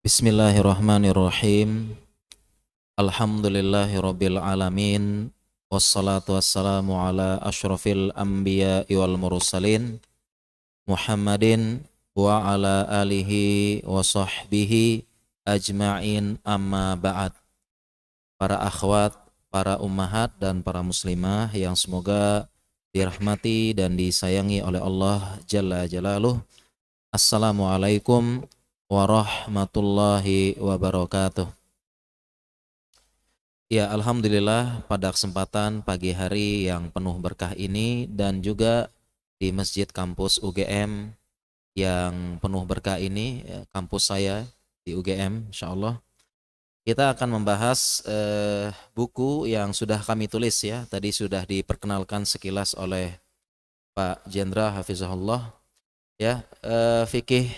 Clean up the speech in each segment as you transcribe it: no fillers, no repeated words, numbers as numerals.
Bismillahirrahmanirrahim. Alhamdulillahirabbil alamin. Wassalatu wassalamu ala asyrafil anbiya'i wal mursalin Muhammadin wa ala alihi wa sahbihi ajma'in, amma ba'd. Para akhwat, para ummahat dan para muslimah yang semoga dirahmati dan disayangi oleh Allah Jalla Jalaluh. Assalamualaikum warahmatullahi wabarakatuh. Ya, alhamdulillah pada kesempatan pagi hari yang penuh berkah ini dan juga di Masjid Kampus UGM yang penuh berkah ini, kampus saya di UGM, insyaallah kita akan membahas buku yang sudah kami tulis ya. Tadi sudah diperkenalkan sekilas oleh Pak Jendra Hafizahullah ya, fikih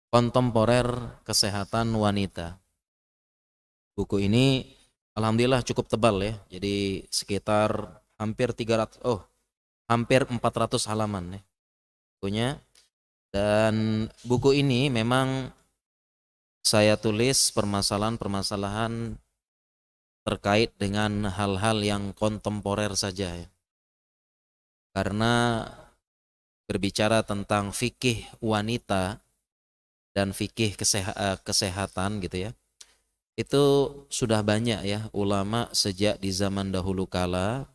kontemporer kesehatan wanita. Buku ini alhamdulillah cukup tebal ya. Jadi sekitar hampir 400 halaman ya bukunya. Dan buku ini memang saya tulis permasalahan-permasalahan terkait dengan hal-hal yang kontemporer saja ya. Karena berbicara tentang fikih wanita dan fikih kesehatan gitu ya. Itu sudah banyak ya ulama sejak di zaman dahulu kala,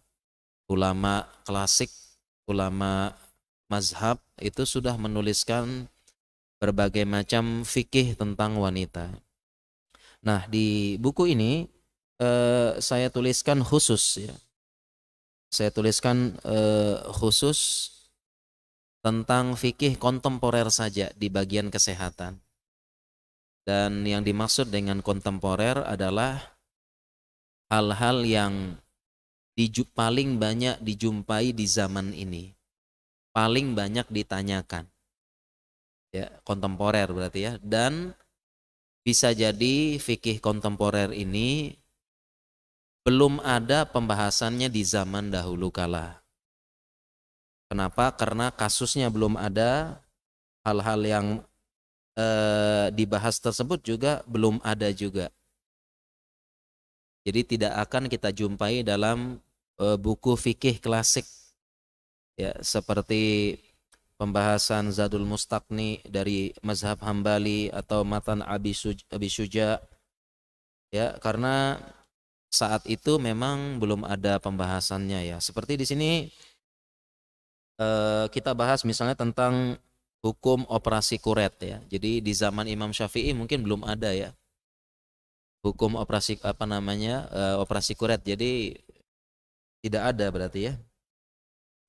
ulama klasik, ulama mazhab itu sudah menuliskan berbagai macam fikih tentang wanita. Nah, di buku ini saya tuliskan khusus ya. Saya tuliskan khusus tentang fikih kontemporer saja di bagian kesehatan. Dan yang dimaksud dengan kontemporer adalah hal-hal yang paling banyak dijumpai di zaman ini, paling banyak ditanyakan ya, kontemporer berarti ya. Dan bisa jadi fikih kontemporer ini belum ada pembahasannya di zaman dahulu kala. Kenapa? Karena kasusnya belum ada, hal-hal yang dibahas tersebut juga belum ada juga. Jadi tidak akan kita jumpai dalam buku fikih klasik ya, seperti pembahasan Zadul Mustaqni dari mazhab Hambali atau Matan Abi Syuja ya, karena saat itu memang belum ada pembahasannya ya. Seperti di sini kita bahas misalnya tentang hukum operasi kuret ya. Jadi di zaman Imam Syafi'i mungkin belum ada ya hukum operasi operasi kuret. Jadi tidak ada berarti ya.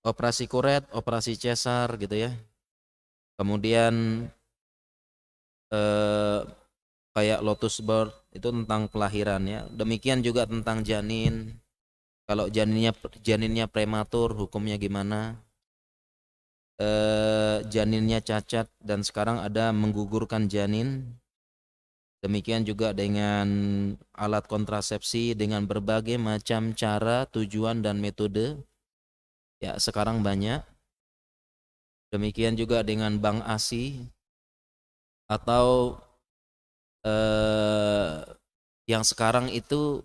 Operasi kuret, operasi cesar gitu ya. Kemudian eh, kayak lotus birth itu tentang kelahiran ya. Demikian juga tentang janin. Kalau janinnya prematur hukumnya gimana? Janinnya cacat dan sekarang ada menggugurkan janin. Demikian juga dengan alat kontrasepsi dengan berbagai macam cara, tujuan dan metode. Ya, sekarang banyak. Demikian juga dengan bank ASI atau eh, yang sekarang itu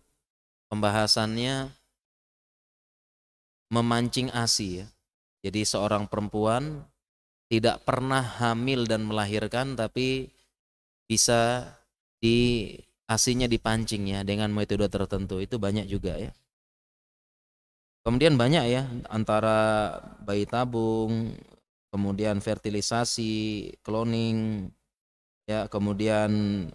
pembahasannya memancing ASI ya. Jadi seorang perempuan tidak pernah hamil dan melahirkan tapi bisa di ASInya dipancing ya dengan metode tertentu, itu banyak juga ya. Kemudian banyak ya antara bayi tabung, kemudian fertilisasi, cloning ya, kemudian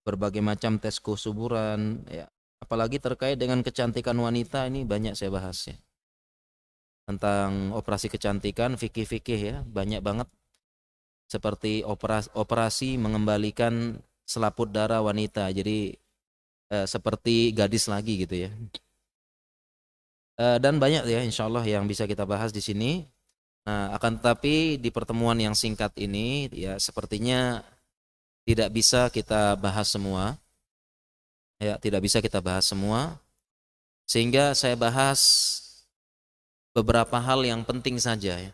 berbagai macam tes kesuburan ya. Apalagi terkait dengan kecantikan wanita ini banyak saya bahas ya. Tentang operasi kecantikan, fikih-fikih ya, banyak banget. Seperti operasi mengembalikan selaput darah wanita. Jadi seperti gadis lagi gitu ya. Dan banyak ya insyaallah yang bisa kita bahas di sini. Nah, akan tetapi di pertemuan yang singkat ini ya sepertinya tidak bisa kita bahas semua. Ya, tidak bisa kita bahas semua. Sehingga saya bahas beberapa hal yang penting saja ya.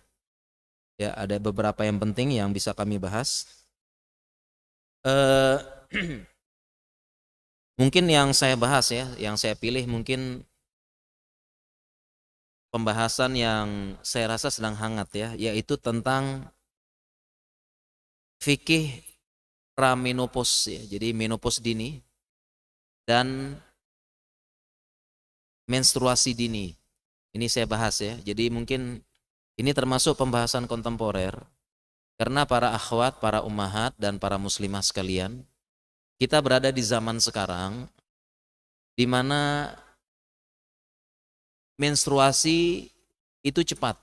Ya, ada beberapa yang penting yang bisa kami bahas. Mungkin yang saya bahas ya, yang saya pilih mungkin pembahasan yang saya rasa sedang hangat ya, yaitu tentang fikih pramenopause ya. Jadi menopause dini dan menstruasi dini. Ini saya bahas ya. Jadi mungkin ini termasuk pembahasan kontemporer karena para akhwat, para ummahat dan para muslimah sekalian, kita berada di zaman sekarang di mana menstruasi itu cepat.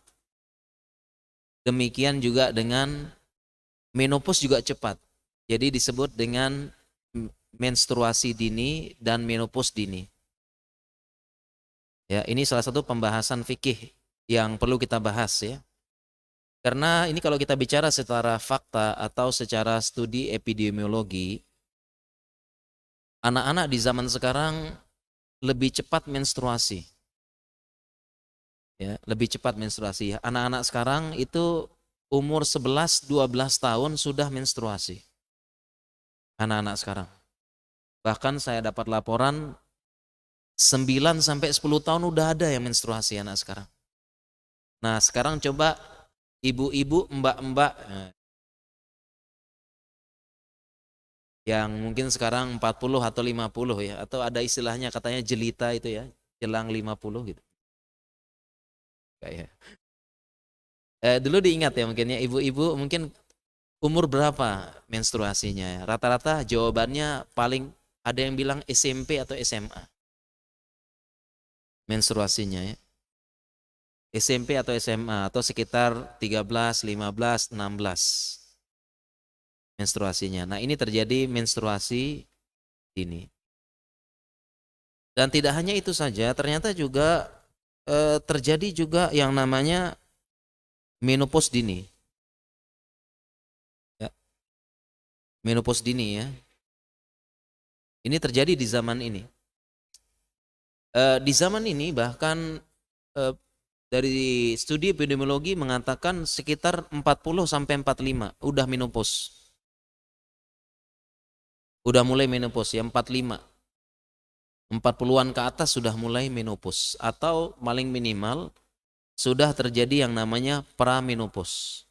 Demikian juga dengan menopause juga cepat. Jadi disebut dengan menstruasi dini dan menopause dini. Ya, ini salah satu pembahasan fikih yang perlu kita bahas ya. Karena ini kalau kita bicara secara fakta atau secara studi epidemiologi, anak-anak di zaman sekarang lebih cepat menstruasi. Ya, lebih cepat menstruasi. Anak-anak sekarang itu umur 11-12 tahun sudah menstruasi. Anak-anak sekarang. Bahkan saya dapat laporan 9-10 tahun udah ada yang menstruasi anak sekarang. Nah, sekarang coba ibu-ibu, mbak-mbak yang mungkin sekarang 40 atau 50 ya, atau ada istilahnya katanya jelita itu ya, jelang 50 gitu. Kayak dulu diingat ya mungkin ya, ibu-ibu mungkin umur berapa menstruasinya ya? Rata-rata jawabannya paling ada yang bilang SMP atau SMA menstruasinya ya. SMP atau SMA atau sekitar 13, 15, 16 menstruasinya. Nah, ini terjadi menstruasi dini. Dan tidak hanya itu saja, ternyata juga terjadi juga yang namanya menopause dini. Ya, menopause dini ya. Ini terjadi di zaman ini. Di zaman ini bahkan dari studi epidemiologi mengatakan sekitar 40 sampai 45 udah menopause. Udah mulai menopause ya 45. 40-an ke atas sudah mulai menopause atau paling minimal sudah terjadi yang namanya pramenopause.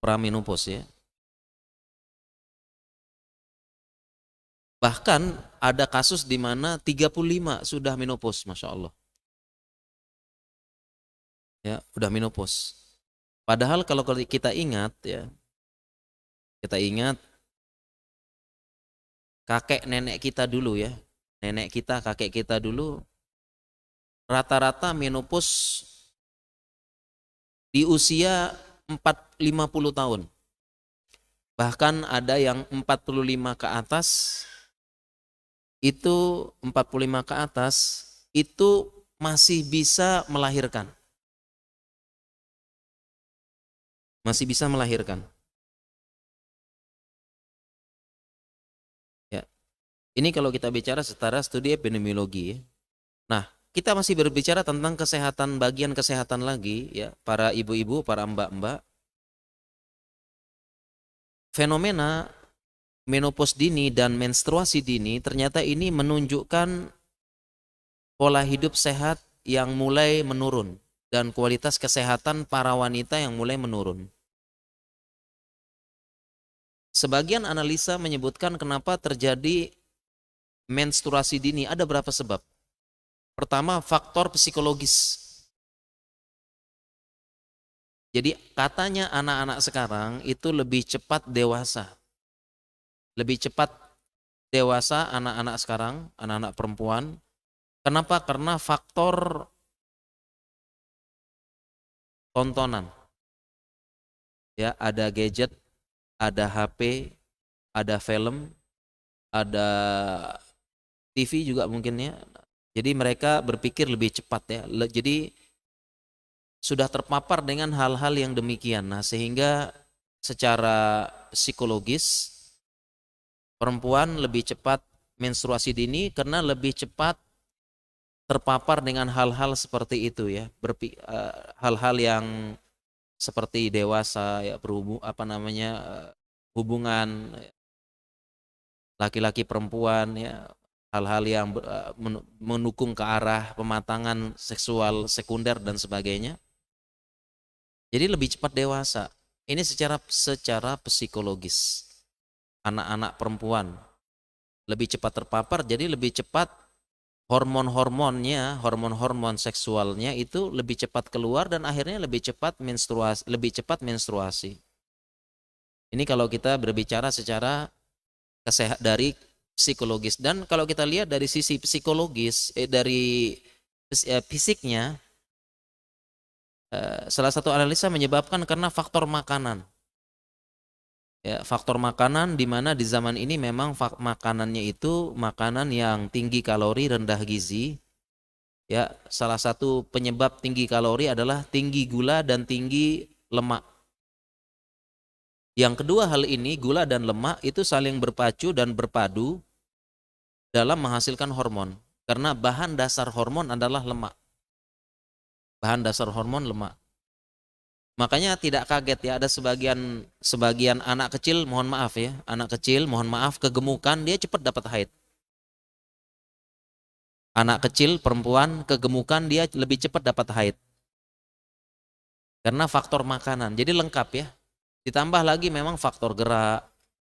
Pramenopause ya. Bahkan ada kasus di mana 35 sudah menopause, Masya Allah. Ya, udah menopause. Padahal kalau kita ingat ya, kita ingat kakek nenek kita dulu ya. Nenek kita, kakek kita dulu rata-rata menopause di usia 50 tahun. Bahkan ada yang 45 ke atas, itu 45 ke atas, itu masih bisa melahirkan. Masih bisa melahirkan. Ya. Ini kalau kita bicara secara studi epidemiologi. Nah, kita masih berbicara tentang kesehatan, bagian kesehatan lagi ya, para ibu-ibu, para mbak-mbak. Fenomena menopause dini dan menstruasi dini ternyata ini menunjukkan pola hidup sehat yang mulai menurun dan kualitas kesehatan para wanita yang mulai menurun. Sebagian analisa menyebutkan kenapa terjadi menstruasi dini, ada berapa sebab. Pertama, faktor psikologis. Jadi katanya anak-anak sekarang itu lebih cepat dewasa. Lebih cepat dewasa anak-anak sekarang, anak-anak perempuan. Kenapa? Karena faktor tontonan. Ya, ada gadget, ada HP, ada film, ada TV juga mungkin ya. Jadi mereka berpikir lebih cepat ya. Jadi sudah terpapar dengan hal-hal yang demikian. Nah, sehingga secara psikologis perempuan lebih cepat menstruasi dini karena lebih cepat terpapar dengan hal-hal seperti itu ya. Hal-hal yang seperti dewasa ya, berhubung apa namanya hubungan laki-laki perempuan ya, hal-hal yang mendukung ke arah pematangan seksual sekunder dan sebagainya. Jadi lebih cepat dewasa. Ini secara psikologis. Anak-anak perempuan lebih cepat terpapar, jadi lebih cepat hormon-hormon seksualnya itu lebih cepat keluar dan akhirnya lebih cepat menstruasi. Ini kalau kita berbicara secara dari psikologis, dan kalau kita lihat dari sisi psikologis dari fisiknya, salah satu analisa menyebabkan karena faktor makanan. Ya, faktor makanan di mana di zaman ini memang makanannya itu makanan yang tinggi kalori, rendah gizi. Ya, salah satu penyebab tinggi kalori adalah tinggi gula dan tinggi lemak. Yang kedua hal ini, gula dan lemak itu saling berpacu dan berpadu dalam menghasilkan hormon. Karena bahan dasar hormon adalah lemak. Bahan dasar hormon lemak. Makanya tidak kaget ya, ada sebagian anak kecil, mohon maaf kegemukan, dia cepat dapat haid. Anak kecil perempuan kegemukan, dia lebih cepat dapat haid. Karena faktor makanan. Jadi lengkap ya. Ditambah lagi memang faktor gerak,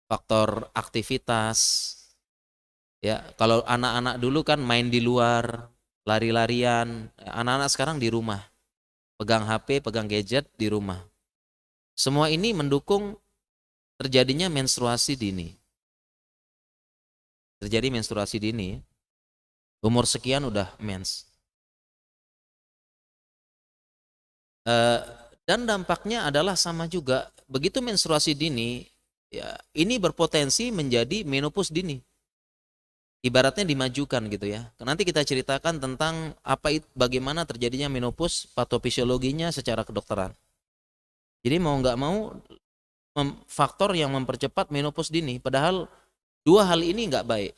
faktor aktivitas. Ya, kalau anak-anak dulu kan main di luar, lari-larian. Anak-anak sekarang di rumah. Pegang HP, pegang gadget di rumah. Semua ini mendukung terjadinya menstruasi dini. Terjadi menstruasi dini, umur sekian udah mens. Dan dampaknya adalah sama juga. Begitu menstruasi dini, ya ini berpotensi menjadi menopause dini. Ibaratnya dimajukan gitu ya. Nanti kita ceritakan tentang bagaimana terjadinya menopause, patofisiologinya secara kedokteran. Jadi mau nggak mau faktor yang mempercepat menopause dini, padahal dua hal ini nggak baik.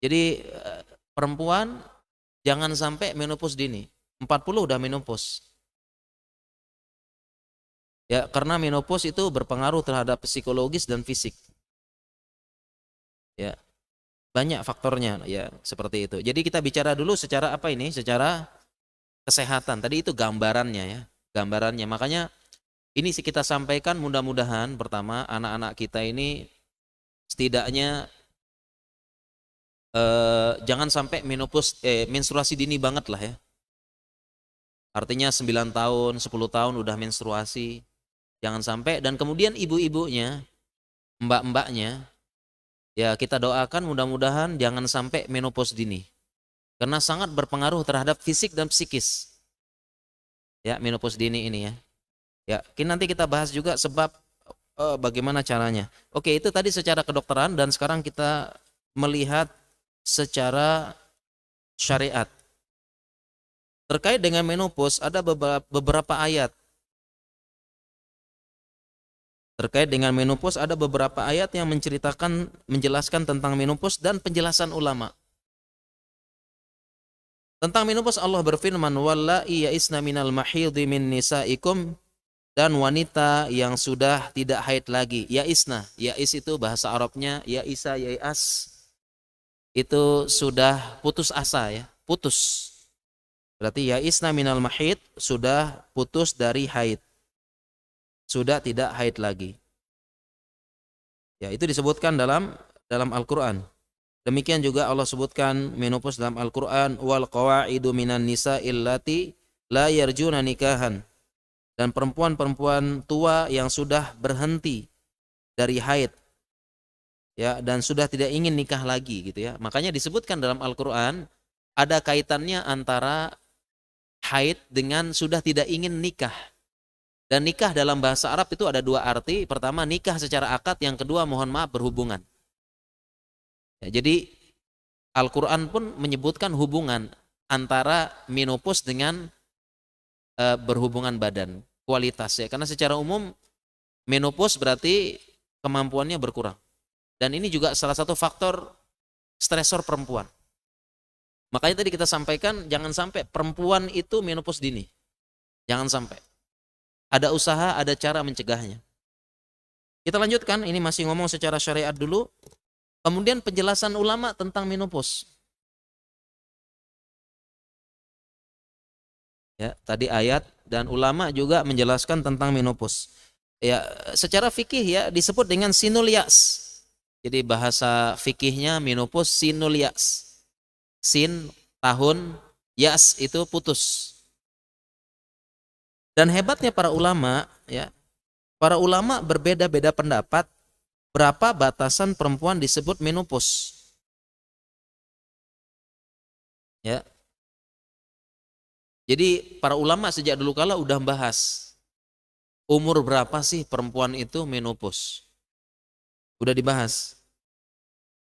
Jadi perempuan jangan sampai menopause dini. 40 udah menopause. Ya, karena menopause itu berpengaruh terhadap psikologis dan fisik. Ya. Banyak faktornya ya, seperti itu. Jadi kita bicara dulu secara secara kesehatan. Tadi itu gambarannya ya. Gambarannya. Makanya ini sih kita sampaikan, mudah-mudahan pertama anak-anak kita ini setidaknya jangan sampai menstruasi dini banget lah ya. Artinya 9 tahun, 10 tahun udah menstruasi. Jangan sampai, dan kemudian ibu-ibunya, mbak-mbaknya, ya kita doakan mudah-mudahan jangan sampai menopause dini. Karena sangat berpengaruh terhadap fisik dan psikis. Ya, menopause dini ini ya. Ya, nanti kita bahas juga sebab bagaimana caranya. Oke, itu tadi secara kedokteran, dan sekarang kita melihat secara syariat. Terkait dengan menopause ada beberapa ayat. Terkait dengan menopause ada beberapa ayat yang menjelaskan tentang menopause dan penjelasan ulama. Tentang menopause Allah berfirman, "Wallahi ya'isna minal mahidhi min nisaikum", dan wanita yang sudah tidak haid lagi. Ya'isna, ya'is itu bahasa Arabnya ya'isa, ya'as. Itu sudah putus asa ya, putus. Berarti ya'isna minal mahid, sudah putus dari haid. Sudah tidak haid lagi. Ya, itu disebutkan dalam Al-Qur'an. Demikian juga Allah sebutkan menopause dalam Al-Qur'an, wal qawaidu minan nisa'il lati la yarjuna nikahan. Dan perempuan-perempuan tua yang sudah berhenti dari haid. Ya, dan sudah tidak ingin nikah lagi gitu ya. Makanya disebutkan dalam Al-Qur'an ada kaitannya antara haid dengan sudah tidak ingin nikah. Dan nikah dalam bahasa Arab itu ada dua arti. Pertama nikah secara akad, yang kedua mohon maaf berhubungan. Ya, jadi Al-Quran pun menyebutkan hubungan antara menopause dengan berhubungan badan, kualitas ya. Karena secara umum menopause berarti kemampuannya berkurang. Dan ini juga salah satu faktor stresor perempuan. Makanya tadi kita sampaikan jangan sampai perempuan itu menopause dini. Jangan sampai. Ada usaha, ada cara mencegahnya. Kita lanjutkan, ini masih ngomong secara syariat dulu. Kemudian penjelasan ulama tentang menopause. Ya, tadi ayat dan ulama juga menjelaskan tentang menopause. Ya, secara fikih ya disebut dengan sinul ya's. Jadi bahasa fikihnya menopause sinul ya's. Sin tahun, yas itu putus. Dan hebatnya para ulama, ya, para ulama berbeda-beda pendapat berapa batasan perempuan disebut menopause. Ya, jadi para ulama sejak dulu kala udah bahas umur berapa sih perempuan itu menopause. Udah dibahas.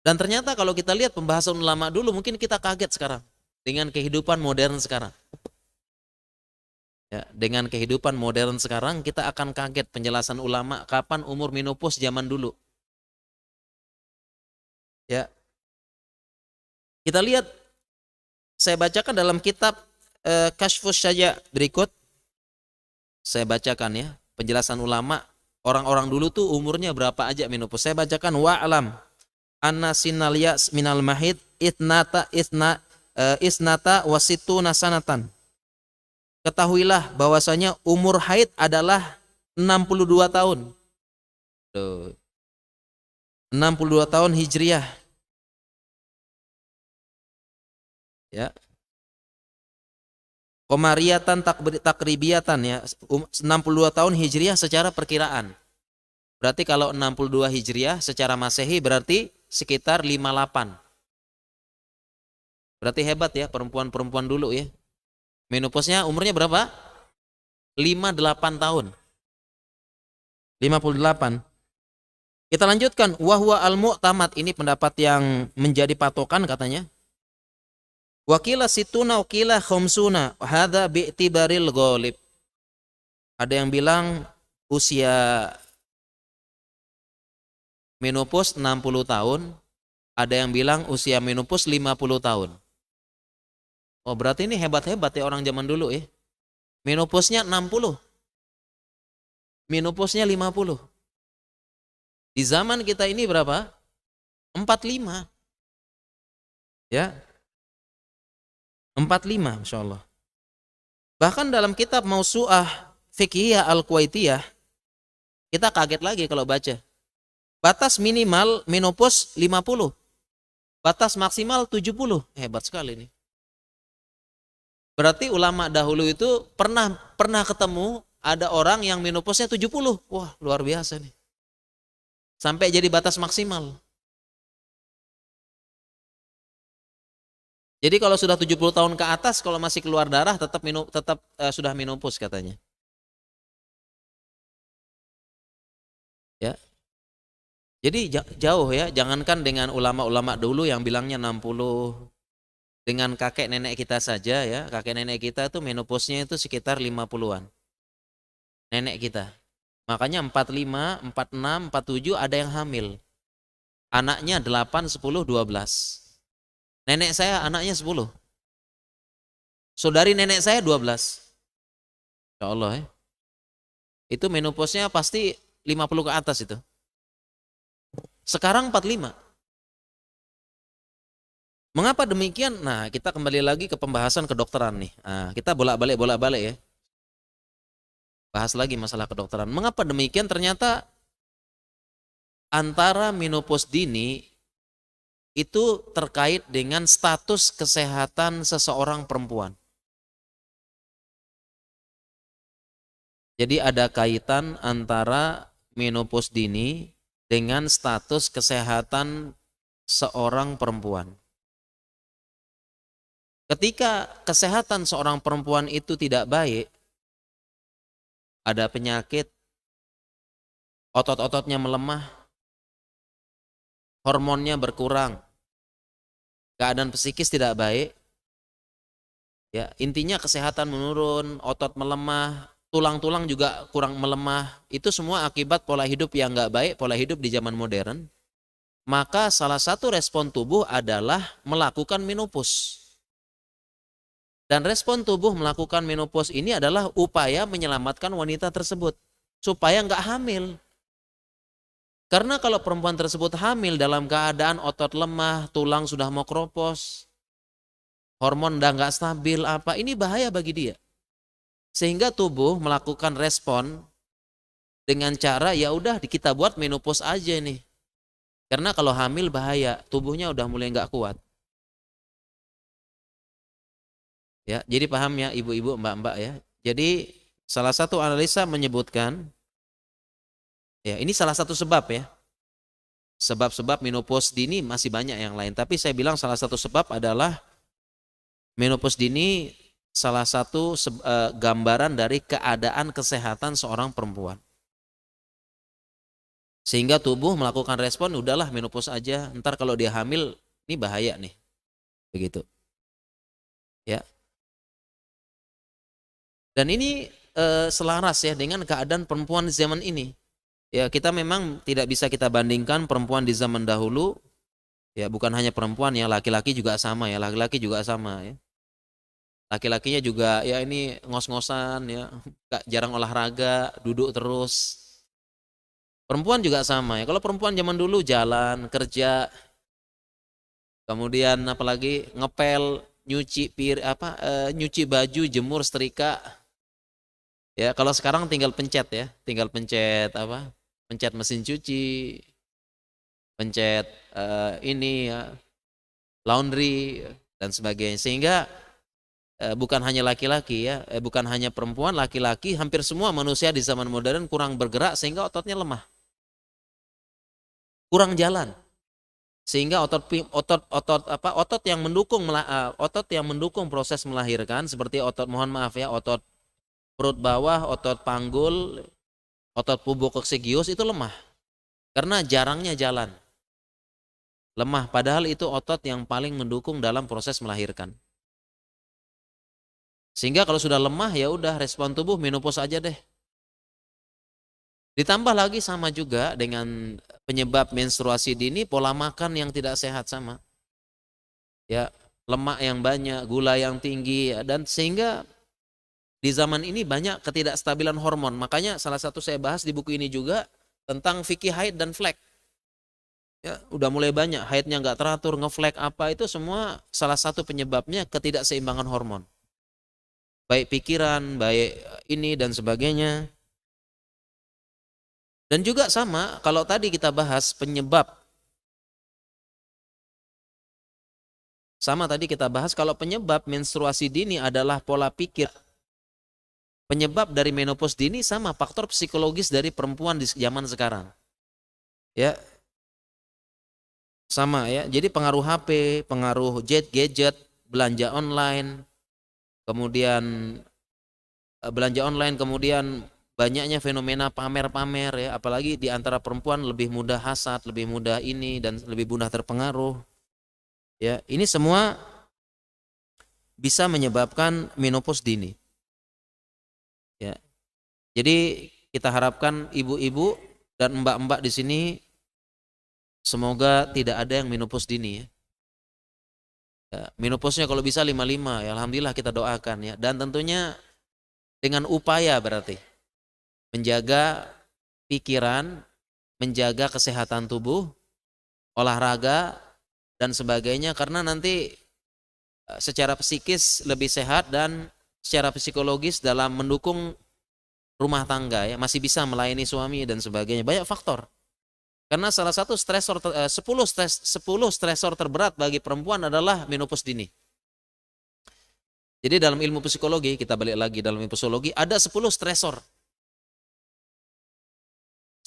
Dan ternyata kalau kita lihat pembahasan ulama dulu, mungkin kita kaget sekarang dengan kehidupan modern sekarang. Ya, dengan kehidupan modern sekarang kita akan kaget penjelasan ulama kapan umur menopause zaman dulu. Ya, kita lihat, saya bacakan dalam kitab Kashfus Syaja berikut. Saya bacakan ya, penjelasan ulama orang-orang dulu tuh umurnya berapa aja menopause. Saya bacakan wa'lam anna sinal yas minal mahid isnata wasituna sanatan. Ketahuilah bahwasanya umur haid adalah 62 tahun. Tuh. 62 tahun Hijriah. Ya. Komariatan takribiyatan ya. 62 tahun Hijriah secara perkiraan. Berarti kalau 62 Hijriah secara Masehi berarti sekitar 58. Berarti hebat ya perempuan-perempuan dulu ya. Menopausnya umurnya berapa? 58 tahun. 58. Kita lanjutkan. Wahwa al-mu'tamad, ini pendapat yang menjadi patokan katanya. Wakila situna wakila khomsuna. Hadha bi'tibaril ghalib. Ada yang bilang usia menopause 60 tahun. Ada yang bilang usia menopause 50 tahun. Oh berarti ini hebat-hebat ya orang zaman dulu ya. Menopausnya 60. Menopausnya 50. Di zaman kita ini berapa? 45. Ya. 45 Masya Allah. Bahkan dalam kitab Mausu'ah Fiqhiyah Al-Kuwaitiyah, kita kaget lagi kalau baca. Batas minimal menopause 50. Batas maksimal 70. Hebat sekali ini. Berarti ulama dahulu itu pernah ketemu ada orang yang menopausnya 70. Wah, luar biasa nih. Sampai jadi batas maksimal. Jadi kalau sudah 70 tahun ke atas, kalau masih keluar darah tetap sudah menopause katanya. Ya. Jadi jauh ya, jangankan dengan ulama-ulama dulu yang bilangnya 60. Dengan kakek nenek kita saja ya, kakek nenek kita tuh menopausnya itu sekitar 50-an. Nenek kita. Makanya 45, 46, 47 ada yang hamil. Anaknya 8, 10, 12. Nenek saya anaknya 10. Saudari nenek saya 12. Insya Allah ya. Itu menopausnya pasti 50 ke atas itu. Sekarang 45. Mengapa demikian? Nah, kita kembali lagi ke pembahasan kedokteran nih. Nah, kita bolak-balik ya. Bahas lagi masalah kedokteran. Mengapa demikian? Ternyata antara menopause dini itu terkait dengan status kesehatan seseorang perempuan. Jadi ada kaitan antara menopause dini dengan status kesehatan seorang perempuan. Ketika kesehatan seorang perempuan itu tidak baik, ada penyakit, otot-ototnya melemah, hormonnya berkurang, keadaan psikis tidak baik, ya intinya kesehatan menurun, otot melemah, tulang-tulang juga kurang melemah, itu semua akibat pola hidup yang nggak baik, pola hidup di zaman modern. Maka salah satu respon tubuh adalah melakukan menopause. Dan respon tubuh melakukan menopause ini adalah upaya menyelamatkan wanita tersebut supaya nggak hamil. Karena kalau perempuan tersebut hamil dalam keadaan otot lemah, tulang sudah mau keropos, hormon udah nggak stabil apa, ini bahaya bagi dia. Sehingga tubuh melakukan respon dengan cara ya udah kita buat menopause aja nih. Karena kalau hamil bahaya, tubuhnya udah mulai nggak kuat. Ya, jadi paham ya ibu-ibu, mbak-mbak ya. Jadi salah satu analisa menyebutkan, ya ini salah satu sebab ya. Sebab-sebab menopause dini masih banyak yang lain. Tapi saya bilang salah satu sebab adalah menopause dini salah satu gambaran dari keadaan kesehatan seorang perempuan. Sehingga tubuh melakukan respon, udahlah menopause aja. Ntar kalau dia hamil, ini bahaya nih. Begitu. Ya. Dan ini selaras ya dengan keadaan perempuan di zaman ini. Ya, kita memang tidak bisa kita bandingkan perempuan di zaman dahulu. Ya, bukan hanya perempuan ya, laki-laki juga sama ya, laki-laki juga sama ya. Laki-lakinya juga ya ini ngos-ngosan ya, jarang olahraga, duduk terus. Perempuan juga sama ya. Kalau perempuan zaman dulu jalan, kerja, kemudian apalagi ngepel, nyuci baju, jemur, setrika. Ya, kalau sekarang tinggal pencet ya, tinggal pencet apa? Pencet mesin cuci, pencet ini ya, laundry dan sebagainya. Sehingga bukan hanya laki-laki ya, bukan hanya perempuan, laki-laki, hampir semua manusia di zaman modern kurang bergerak sehingga ototnya lemah. Kurang jalan. Sehingga otot yang mendukung proses melahirkan seperti otot perut bawah, otot panggul, otot pubokoksigius itu lemah. Karena jarangnya jalan. Lemah, padahal itu otot yang paling mendukung dalam proses melahirkan. Sehingga kalau sudah lemah ya udah respon tubuh menopause aja deh. Ditambah lagi sama juga dengan penyebab menstruasi dini, pola makan yang tidak sehat sama. Ya, lemak yang banyak, gula yang tinggi ya, dan sehingga di zaman ini banyak ketidakstabilan hormon. Makanya salah satu saya bahas di buku ini juga tentang fikih haid dan flek. Ya, udah mulai banyak haidnya nggak teratur, ngeflek apa itu semua salah satu penyebabnya ketidakseimbangan hormon. Baik pikiran, baik ini dan sebagainya. Dan juga sama, kalau tadi kita bahas penyebab. Sama tadi kita bahas kalau penyebab menstruasi dini adalah pola pikir. Penyebab dari menopause dini sama faktor psikologis dari perempuan di zaman sekarang. Ya. Sama ya. Jadi pengaruh HP, pengaruh gadget, belanja online, kemudian banyaknya fenomena pamer-pamer ya, apalagi di antara perempuan lebih mudah hasad, lebih mudah ini dan lebih mudah terpengaruh. Ya, ini semua bisa menyebabkan menopause dini. Ya. Jadi kita harapkan ibu-ibu dan mbak-mbak di sini semoga tidak ada yang menopause dini ya. Ya, menopausnya kalau bisa 55 ya, alhamdulillah kita doakan ya. Dan tentunya dengan upaya berarti menjaga pikiran, menjaga kesehatan tubuh, olahraga dan sebagainya, karena nanti secara psikis lebih sehat dan secara psikologis dalam mendukung rumah tangga ya, masih bisa melayani suami dan sebagainya. Banyak faktor. Karena salah satu 10 stresor terberat bagi perempuan adalah menopause dini. Jadi dalam ilmu psikologi, kita balik lagi dalam ilmu psikologi, ada 10 stresor.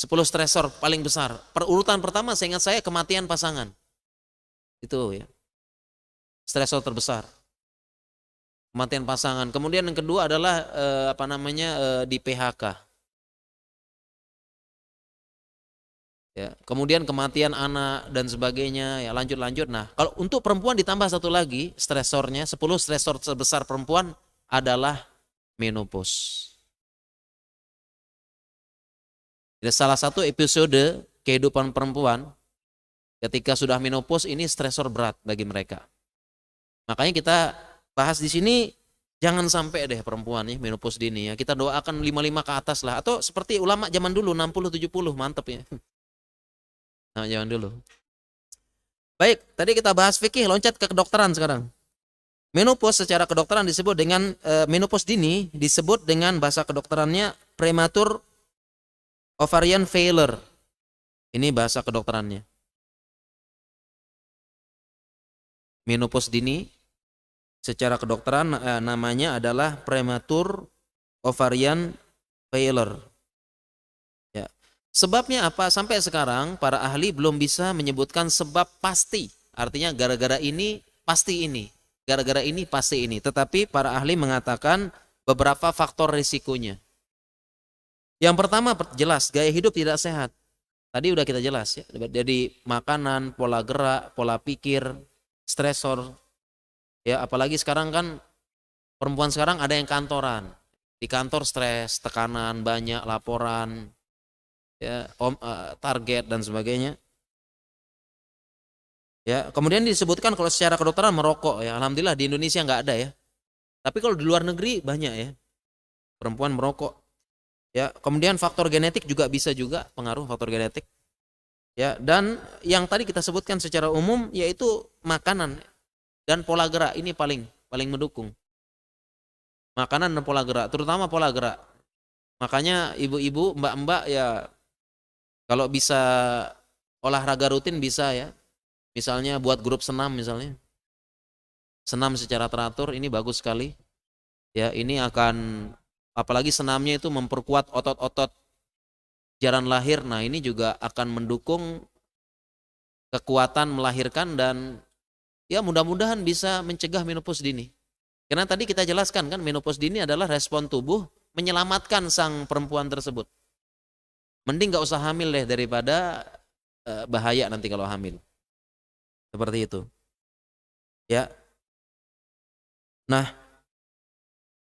10 stresor paling besar. Urutan pertama seingat saya kematian pasangan. Itu ya. Stresor terbesar. Kematian pasangan. Kemudian yang kedua adalah di PHK. Ya, kemudian kematian anak dan sebagainya ya, lanjut. Nah, kalau untuk perempuan ditambah satu lagi stresornya, 10 stresor terbesar perempuan adalah menopause. Jadi salah satu episode kehidupan perempuan ketika sudah menopause ini stresor berat bagi mereka. Makanya kita bahas di sini jangan sampai deh perempuan ya menopause dini ya. Kita doakan 55 ke atas lah, atau seperti ulama zaman dulu 60 70 mantep ya. Nah, jangan dulu. Baik, tadi kita bahas fikih, loncat ke kedokteran sekarang. Menopause secara kedokteran disebut dengan menopause dini disebut dengan bahasa kedokterannya premature ovarian failure. Ini bahasa kedokterannya. Menopause dini secara kedokteran namanya adalah premature ovarian failure. Ya. Sebabnya apa? Sampai sekarang para ahli belum bisa menyebutkan sebab pasti. Artinya gara-gara ini pasti ini. Gara-gara ini pasti ini. Tetapi para ahli mengatakan beberapa faktor risikonya. Yang pertama jelas gaya hidup tidak sehat. Tadi udah kita jelas ya. Jadi makanan, pola gerak, pola pikir, stresor. Ya, apalagi sekarang kan perempuan sekarang ada yang kantoran. Di kantor stres, tekanan banyak, laporan, ya, target dan sebagainya. Ya, kemudian disebutkan kalau secara kedokteran merokok ya. Alhamdulillah di Indonesia nggak ada ya. Tapi kalau di luar negeri banyak ya. Perempuan merokok. Ya, kemudian faktor genetik juga bisa juga pengaruh faktor genetik. Ya, dan yang tadi kita sebutkan secara umum yaitu makanan dan pola gerak ini paling mendukung. Makanan dan pola gerak, terutama pola gerak. Makanya ibu-ibu, mbak-mbak ya kalau bisa olahraga rutin bisa ya. Misalnya buat grup senam misalnya. Senam secara teratur ini bagus sekali. Ya, ini akan apalagi senamnya itu memperkuat otot-otot jalan lahir. Nah, ini juga akan mendukung kekuatan melahirkan dan ya mudah-mudahan bisa mencegah menopause dini. Karena tadi kita jelaskan kan menopause dini adalah respon tubuh menyelamatkan sang perempuan tersebut. Mending gak usah hamil deh daripada bahaya nanti kalau hamil. Seperti itu. Ya. Nah,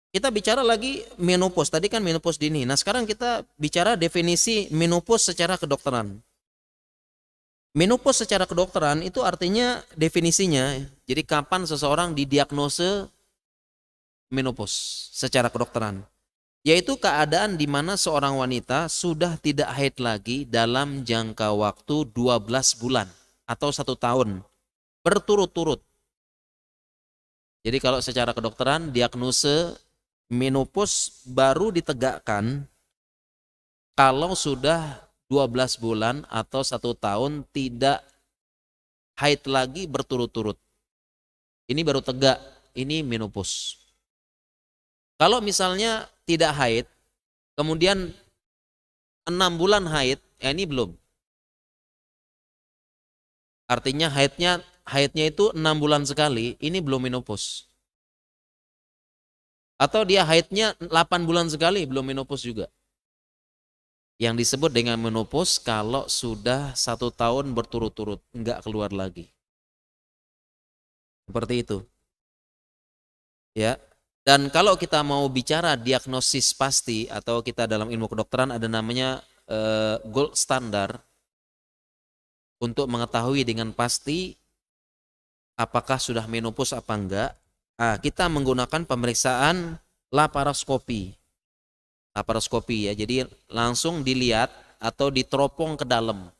kita bicara lagi menopause. Tadi kan menopause dini. Nah, sekarang kita bicara definisi menopause secara kedokteran. Menopause secara kedokteran itu artinya definisinya. Jadi kapan seseorang didiagnose menopause secara kedokteran. Yaitu keadaan di mana seorang wanita sudah tidak haid lagi dalam jangka waktu 12 bulan atau 1 tahun berturut-turut. Jadi kalau secara kedokteran diagnose menopause baru ditegakkan kalau sudah 12 bulan atau 1 tahun tidak haid lagi berturut-turut. Ini baru tegak, ini menopause. Kalau misalnya tidak haid, kemudian 6 bulan haid, ya ini belum. Artinya haidnya itu 6 bulan sekali, ini belum menopause. Atau dia haidnya 8 bulan sekali, belum menopause juga. Yang disebut dengan menopause kalau sudah 1 tahun berturut-turut, enggak keluar lagi. Seperti itu. Ya. Dan kalau kita mau bicara diagnosis pasti atau kita dalam ilmu kedokteran ada namanya gold standar untuk mengetahui dengan pasti apakah sudah menopause apa enggak. Kita menggunakan pemeriksaan laparoskopi. Laparoskopi ya. Jadi langsung dilihat atau diteropong ke dalam.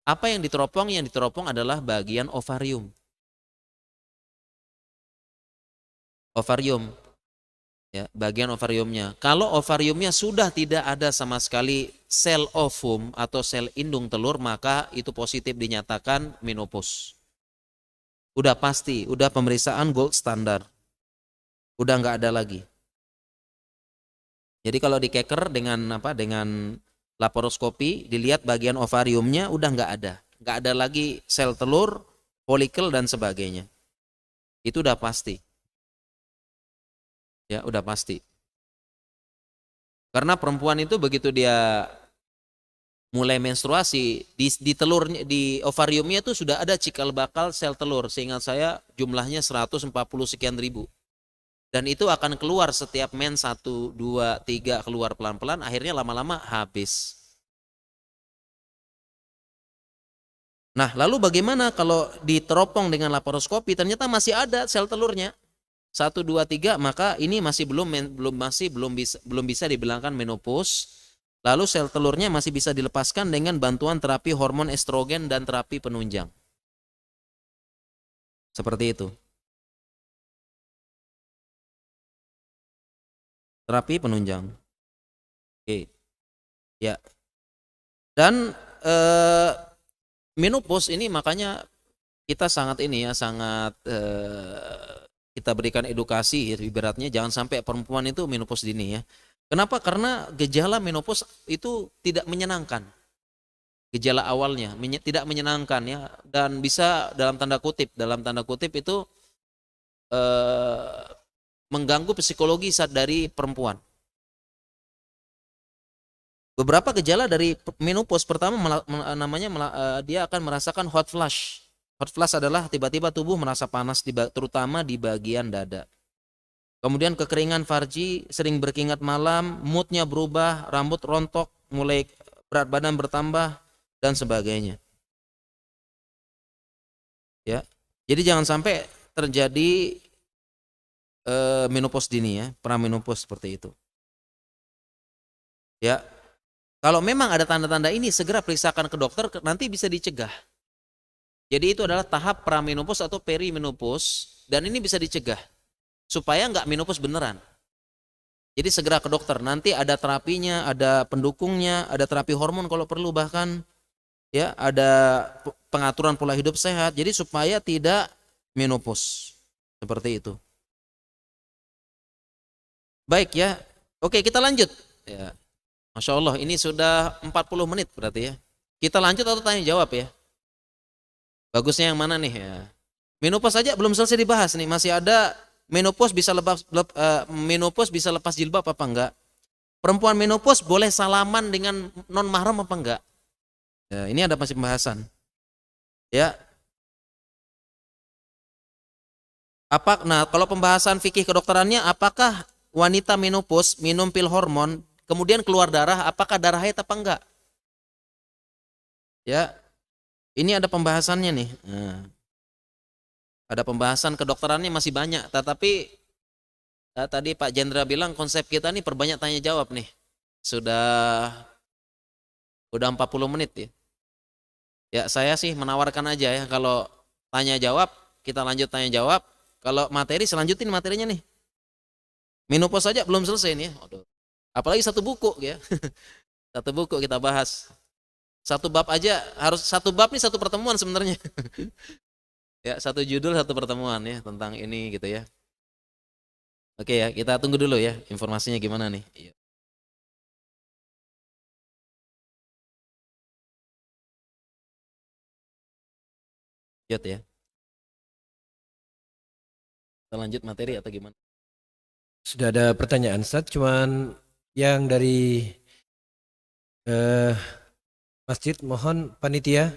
Apa yang diteropong? Yang diteropong adalah bagian ovarium. Ovarium, ya, bagian ovariumnya. Kalau ovariumnya sudah tidak ada sama sekali sel ovum atau sel indung telur, maka itu positif dinyatakan menopause. Udah pasti, udah pemeriksaan gold standar. Udah nggak ada lagi. Jadi kalau dikeker dengan laparoskopi, dilihat bagian ovariumnya udah nggak ada lagi sel telur, folikel dan sebagainya. Itu udah pasti. Ya, udah pasti. Karena perempuan itu begitu dia mulai menstruasi, di telurnya, di ovariumnya itu sudah ada cikal bakal sel telur. Seingat saya jumlahnya 140 sekian ribu. Dan itu akan keluar setiap mens 1, 2, 3 keluar pelan-pelan, akhirnya lama-lama habis. Nah, lalu bagaimana kalau diteropong dengan laparoskopi ternyata masih ada sel telurnya? 1, 2, 3, maka ini masih belum bisa dibilangkan menopause Lalu sel telurnya masih bisa dilepaskan dengan bantuan terapi hormon estrogen dan terapi penunjang. Seperti itu. Terapi penunjang. Oke. Ya. Dan menopause ini makanya kita sangat ini ya, sangat kita berikan edukasi ya, ibaratnya jangan sampai perempuan itu menopause dini ya. Kenapa? Karena gejala menopause itu tidak menyenangkan. Gejala awalnya tidak menyenangkan ya, dan bisa dalam tanda kutip itu mengganggu psikologi dari perempuan. Beberapa gejala dari menopause, pertama dia akan merasakan hot flush. Hot flush adalah tiba-tiba tubuh merasa panas terutama di bagian dada. Kemudian kekeringan farji, sering berkeringat malam, moodnya berubah, rambut rontok, mulai berat badan bertambah dan sebagainya. Ya. Jadi jangan sampai terjadi menopause dini ya, pramenopause seperti itu. Ya. Kalau memang ada tanda-tanda ini, segera periksakan ke dokter, nanti bisa dicegah. Jadi itu adalah tahap pramenopause atau perimenopause, dan ini bisa dicegah supaya nggak menopause beneran. Jadi segera ke dokter, nanti ada terapinya, ada pendukungnya, ada terapi hormon kalau perlu, bahkan ya ada pengaturan pola hidup sehat. Jadi supaya tidak menopause seperti itu. Baik ya, oke kita lanjut. Ya. Masya Allah, ini sudah 40 menit berarti ya. Kita lanjut atau tanya jawab ya? Bagusnya yang mana nih ya? Menopause saja belum selesai dibahas nih, masih ada menopause bisa lepas jilbab apa enggak? Perempuan menopause boleh salaman dengan non mahram apa enggak? Ya, ini ada masih pembahasan. Ya. Nah, kalau pembahasan fikih kedokterannya, apakah wanita menopause minum pil hormon kemudian keluar darah, apakah darah haid apa enggak? Ya, ini ada pembahasannya nih. Nah, ada pembahasan kedokterannya masih banyak, tetapi tadi Pak Jendra bilang konsep kita nih perbanyak tanya jawab nih. Udah 40 menit ya. Ya, saya sih menawarkan aja ya, kalau tanya jawab, kita lanjut tanya jawab. Kalau materi, selanjutin materinya nih. Menopause saja belum selesai nih ya. Apalagi satu buku ya. Satu buku kita bahas. Satu bab aja, harus satu bab nih satu pertemuan sebenarnya. Ya, satu judul satu pertemuan ya tentang ini gitu ya. Oke ya, kita tunggu dulu ya informasinya gimana nih. Iya. Lanjut ya. Kita lanjut materi atau gimana? Sudah ada pertanyaan, Ustaz, cuman yang dari masjid, mohon panitia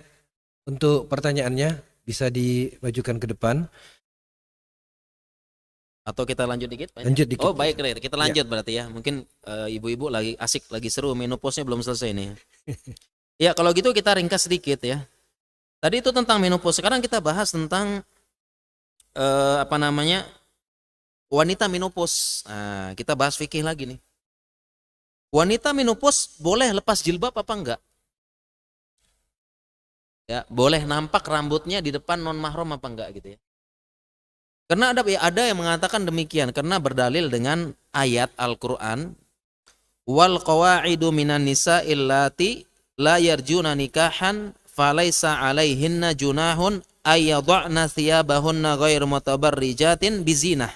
untuk pertanyaannya bisa dimajukan ke depan. Atau kita lanjut dikit? Lanjut dikit. Oh baik, kita lanjut ya. Berarti ya. Mungkin ibu-ibu lagi asik, lagi seru, menopause-nya belum selesai nih. Ya kalau gitu kita ringkas sedikit ya. Tadi itu tentang menopause. Sekarang kita bahas tentang wanita menopause. Nah, kita bahas fikih lagi nih. Wanita menopause boleh lepas jilbab apa enggak? Ya, boleh nampak rambutnya di depan non mahram apa enggak gitu ya. Karena ada yang mengatakan demikian karena berdalil dengan ayat Al-Qur'an, wal qawa'idu minan nisa illati la yarjuna nikahan falaisa 'alaihinna junahun ayyadhna thiyabahunna ghairu mutabarrijatin bizinah.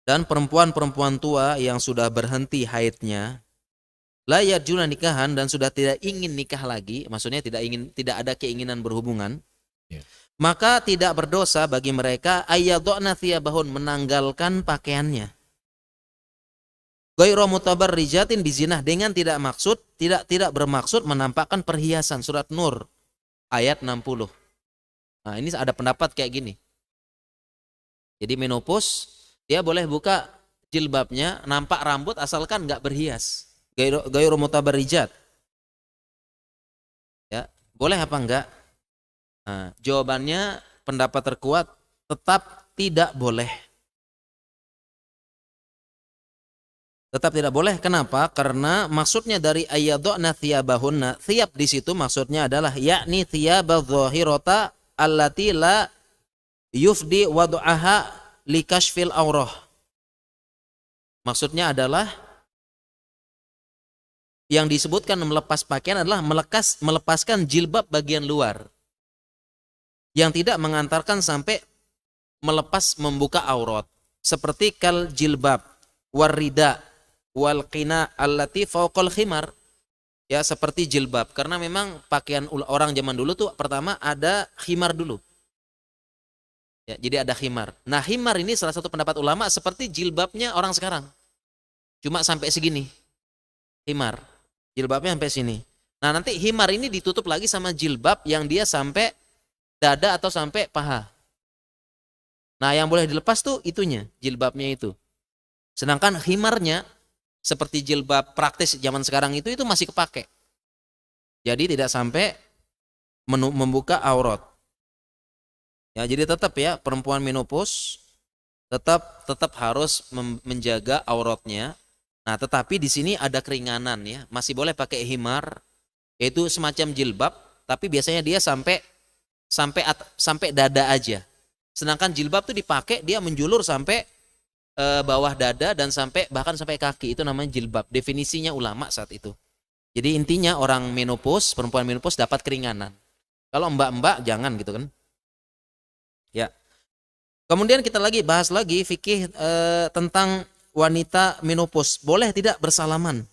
Dan perempuan-perempuan tua yang sudah berhenti haidnya, la yarjuna nikahan, dan sudah tidak ingin nikah lagi, maksudnya tidak ada keinginan berhubungan. Yeah. Maka tidak berdosa bagi mereka ayyadhna thiyabahun, menanggalkan pakaiannya. Ghairu mutabarrijatin bizinah, dengan tidak bermaksud menampakkan perhiasan. Surat Nur ayat 60. Nah, ini ada pendapat kayak gini. Jadi menopause dia boleh buka jilbabnya, nampak rambut asalkan nggak berhias. Ghairu mutabarrijat. Ya, boleh apa enggak? Nah, jawabannya pendapat terkuat tetap tidak boleh. Tetap tidak boleh. Kenapa? Karena maksudnya dari ayyadna thiyabahunna, thiyab di situ maksudnya adalah yakni thiyabadh dhahirata allati la yufdi wad'aha likashfil aurah. Maksudnya adalah yang disebutkan melepas pakaian adalah melepaskan jilbab bagian luar yang tidak mengantarkan sampai melepas membuka aurat, seperti kal jilbab warida wal qina allati fawqal khimar, ya seperti jilbab. Karena memang pakaian orang zaman dulu tuh pertama ada khimar dulu, ya, jadi ada khimar. Nah, khimar ini salah satu pendapat ulama seperti jilbabnya orang sekarang, cuma sampai segini khimar, jilbabnya sampai sini. Nah, nanti khimar ini ditutup lagi sama jilbab yang dia sampai dada atau sampai paha. Nah, yang boleh dilepas tuh itunya, jilbabnya itu. Sedangkan khimarnya seperti jilbab praktis zaman sekarang itu masih kepake. Jadi tidak sampai membuka aurat. Ya, jadi tetap ya perempuan menopause tetap harus menjaga auratnya. Nah, tetapi di sini ada keringanan ya. Masih boleh pakai khimar, yaitu semacam jilbab, tapi biasanya dia sampai dada aja. Sedangkan jilbab tuh dipakai dia menjulur sampai bawah dada dan bahkan sampai kaki, itu namanya jilbab. Definisinya ulama saat itu. Jadi intinya orang menopause, perempuan menopause dapat keringanan. Kalau mbak-mbak jangan gitu kan. Ya. Kemudian kita bahas lagi fikih tentang wanita menopause. Boleh tidak bersalaman?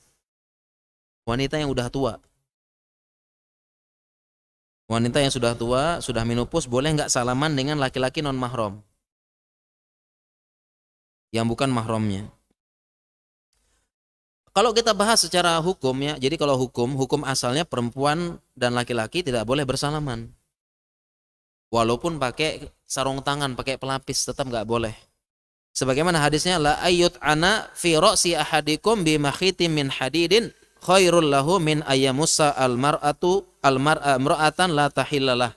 Wanita yang udah tua. Wanita yang sudah tua, sudah menopause, boleh nggak salaman dengan laki-laki non mahram? Yang bukan mahramnya. Kalau kita bahas secara hukum ya, jadi kalau hukum asalnya perempuan dan laki-laki tidak boleh bersalaman. Walaupun pakai sarung tangan, pakai pelapis, tetap nggak boleh. Sebagaimana hadisnya, la ayyut ana fi ra'si ahadikum bi makhitin min hadidin khairul lahu min ayyamussa mar'atan la tahillulah.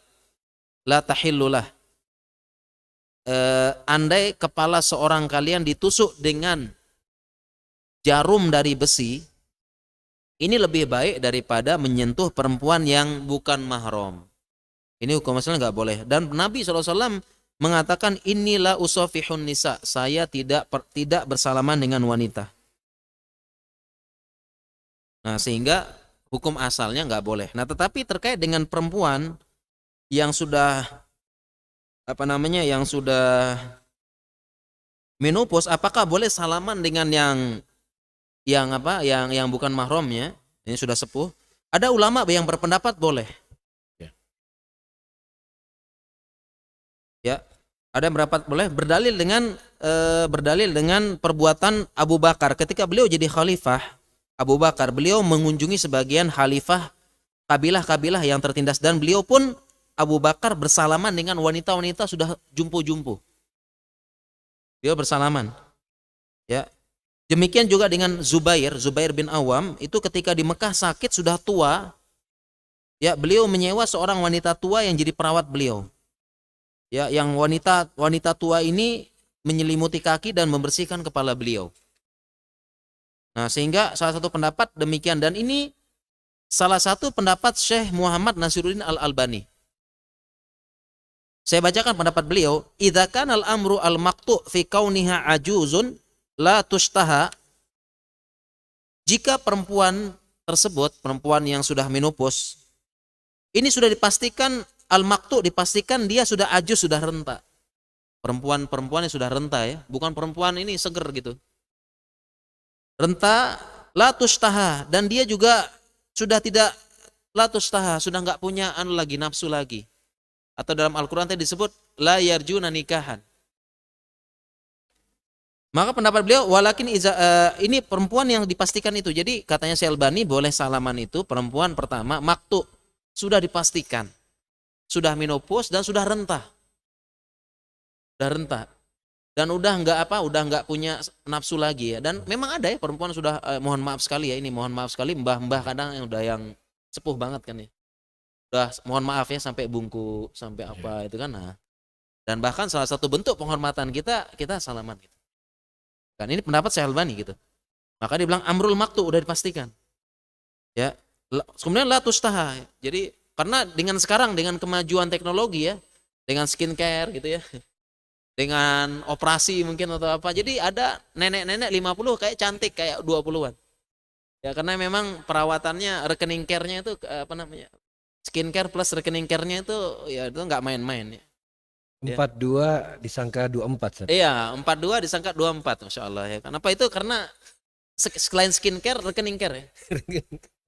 Andai kepala seorang kalian ditusuk dengan jarum dari besi, ini lebih baik daripada menyentuh perempuan yang bukan mahram. Ini hukum asalnya nggak boleh. Dan Nabi SAW mengatakan, inilah usafihun nisa, saya tidak bersalaman dengan wanita. Nah, sehingga hukum asalnya nggak boleh. Nah, tetapi terkait dengan perempuan yang sudah yang sudah menopause, apakah boleh salaman dengan yang bukan mahramnya, ini sudah sepuh? Ada ulama yang berpendapat boleh. Ya, ada berpendapat boleh berdalil dengan perbuatan Abu Bakar ketika beliau jadi khalifah. Abu Bakar beliau mengunjungi sebagian khalifah kabilah-kabilah yang tertindas, dan beliau pun Abu Bakar bersalaman dengan wanita-wanita sudah jumpo-jumpo. Beliau bersalaman. Ya. Demikian juga dengan Zubair bin Awam, itu ketika di Mekah sakit sudah tua, ya beliau menyewa seorang wanita tua yang jadi perawat beliau. Ya, yang wanita tua ini menyelimuti kaki dan membersihkan kepala beliau. Nah, sehingga salah satu pendapat demikian, dan ini salah satu pendapat Syekh Muhammad Nasiruddin Al-Albani. Saya bacakan pendapat beliau, idza kana al-amru al-maqtu' fi kauniha ajuzun la tushtaha. Jika perempuan tersebut, perempuan yang sudah menopause, ini sudah dipastikan al-maqtu', dipastikan dia sudah ajuz, sudah renta. Perempuan yang sudah renta ya, bukan perempuan ini seger gitu. Renta, la tushtaha, dan dia juga sudah tidak la tushtaha, sudah enggak punya lagi, nafsu lagi. Atau dalam Al-Quran tadi disebut la yarjuna nikahan. Maka pendapat beliau, walakin ini perempuan yang dipastikan itu. Jadi katanya Syekh Albani, boleh salaman itu perempuan pertama maktu, sudah dipastikan, sudah menopause dan sudah renta. Dan udah enggak punya nafsu lagi ya. Dan memang ada ya perempuan sudah mohon maaf sekali mbah-mbah kadang yang udah yang sepuh banget kan ya. Udah mohon maaf ya sampai bungku, sampai apa itu kan. Nah. Dan bahkan salah satu bentuk penghormatan kita salaman gitu. Kan ini pendapat Syekh Albani gitu. Maka dibilang amrul maktu, udah dipastikan. Ya. Kemudian la tustaha. Jadi karena dengan sekarang dengan kemajuan teknologi ya, dengan skincare gitu ya, dengan operasi mungkin atau apa. Jadi ada nenek-nenek 50 kayak cantik kayak 20-an. Ya karena memang perawatannya rekening care-nya itu apa namanya? Skincare plus rekening care-nya itu ya itu nggak main-main ya. 42 disangka 24, Ustaz. Iya, 42 disangka 24, Masya Allah ya. Kenapa itu? Karena selain skincare, rekening care ya.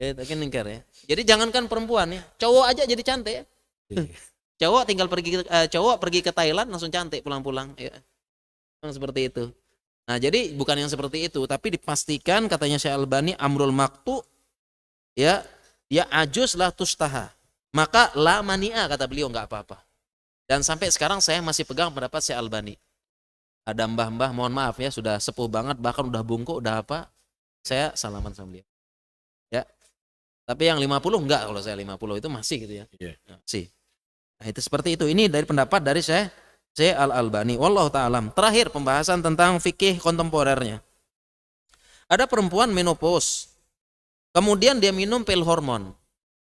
Ya, rekening care ya. Jadi jangankan perempuan ya, cowok aja jadi cantik ya. Cowok tinggal pergi ke Thailand langsung cantik pulang-pulang ya. Memang seperti itu. Nah, jadi bukan yang seperti itu, tapi dipastikan katanya Syekh Albani amrul maktu ya, ya ajuz la tustaha. Maka la mania kata beliau nggak apa-apa. Dan sampai sekarang saya masih pegang pendapat Syekh Albani. Ada mbah-mbah, mohon maaf ya, sudah sepuh banget, bahkan udah bungkuk, udah apa, saya salaman sama beliau. Ya. Tapi yang 50 enggak, kalau saya 50 itu masih gitu ya. Masih. Nah, itu seperti itu. Ini dari pendapat dari Syekh Al-Albani. Wallahu ta'alam. Terakhir pembahasan tentang fikih kontemporernya. Ada perempuan menopause. Kemudian dia minum pil hormon.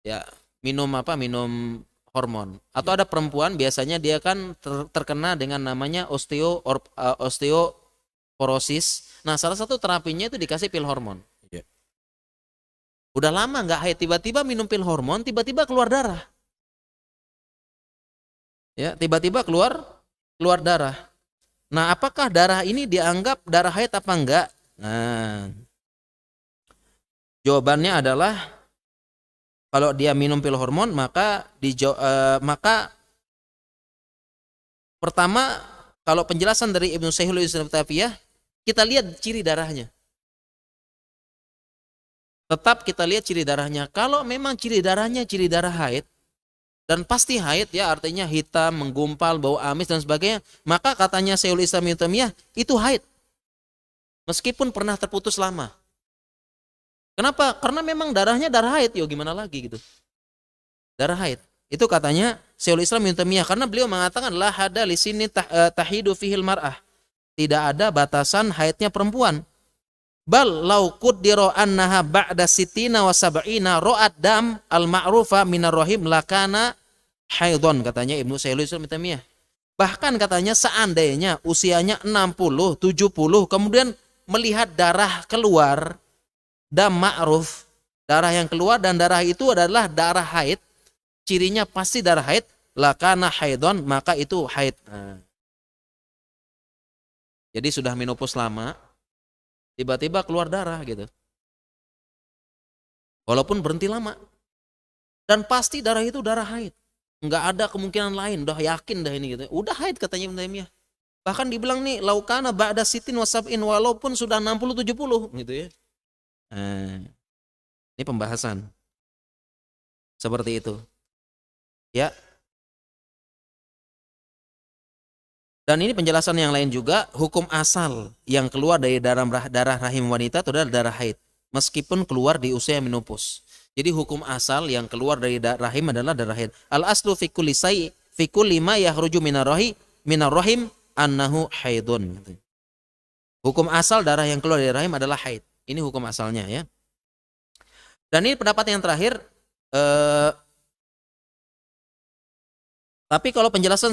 Ya, minum apa? Minum hormon. Atau ada perempuan biasanya dia kan terkena dengan namanya osteoporosis. Nah, salah satu terapinya itu dikasih pil hormon. Udah lama nggak haid, tiba-tiba minum pil hormon, tiba-tiba keluar darah. Ya, tiba-tiba keluar darah. Nah, apakah darah ini dianggap darah haid apa enggak? Nah, jawabannya adalah kalau dia minum pil hormon maka pertama kalau penjelasan dari Ibnu Syekhul Islam Taimiyah, kita lihat ciri darahnya. Tetap kita lihat ciri darahnya. Kalau memang ciri darahnya ciri darah haid, dan pasti haid ya, artinya hitam, menggumpal, bau amis dan sebagainya, maka katanya Syekhul Islam Ibnu Taimiyah itu haid. Meskipun pernah terputus lama. Kenapa? Karena memang darahnya darah haid, yo gimana lagi gitu. Darah haid. Itu katanya Syekhul Islam Ibnu Taimiyah, karena beliau mengatakan la hada li sini tahidu fihil mar'ah. Tidak ada batasan haidnya perempuan. Bal lau qaddara annaha ba'da sitina wa sab'ina ra'ad dam al-ma'rufa minar rahim lakana haidon, katanya Ibnu Syekhul Islam Ibnu Taimiyah. Bahkan katanya seandainya usianya 60, 70 kemudian melihat darah keluar, dam ma'ruf, darah yang keluar dan darah itu adalah darah haid, cirinya pasti darah haid, lakana haidon, maka itu haid. Nah. Jadi sudah menopause lama, tiba-tiba keluar darah gitu. Walaupun berhenti lama. Dan pasti darah itu darah haid. Enggak ada kemungkinan lain, udah yakin dah ini gitu. Udah haid katanya Ibnu Taimiyah. Bahkan dibilang nih laukana ba'da sitin wa sab'in, walaupun sudah 60 70 gitu ya. Ini pembahasan. Seperti itu. Ya. Dan ini penjelasan yang lain juga, hukum asal yang keluar dari darah rahim wanita itu adalah darah haid, meskipun keluar di usia menopause. Jadi hukum asal yang keluar dari rahim adalah darah haid. Al aslu fi kulli ma yakhruju minar rahim annahu haidun. Hukum asal darah yang keluar dari rahim adalah haid. Ini hukum asalnya ya. Dan ini pendapat yang terakhir. Tapi kalau penjelasan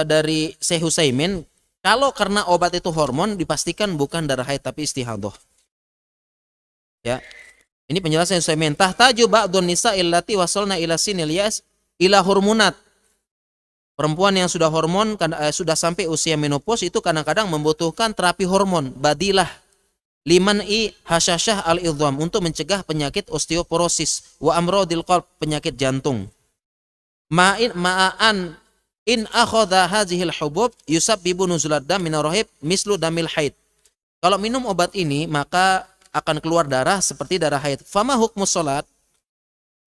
dari Syekh Utsaimin, kalau karena obat itu hormon dipastikan bukan darah haid tapi istihadah. Ya. Ini penjelasan Utsaimin. Tahtaju ba'dun nisa illati wasalna ila sinil yas ila hormonat. Perempuan yang sudah hormon sudah sampai usia menopause itu kadang-kadang membutuhkan terapi hormon badilah liman hasyashah al-idham, untuk mencegah penyakit osteoporosis wa amradil qalb, penyakit jantung. Ma'an in akhadha hadhil hubub yusabbibu nuzulad dam minar rahim mislu damil haid. Kalau minum obat ini maka akan keluar darah seperti darah haid. Fama hukmus salat?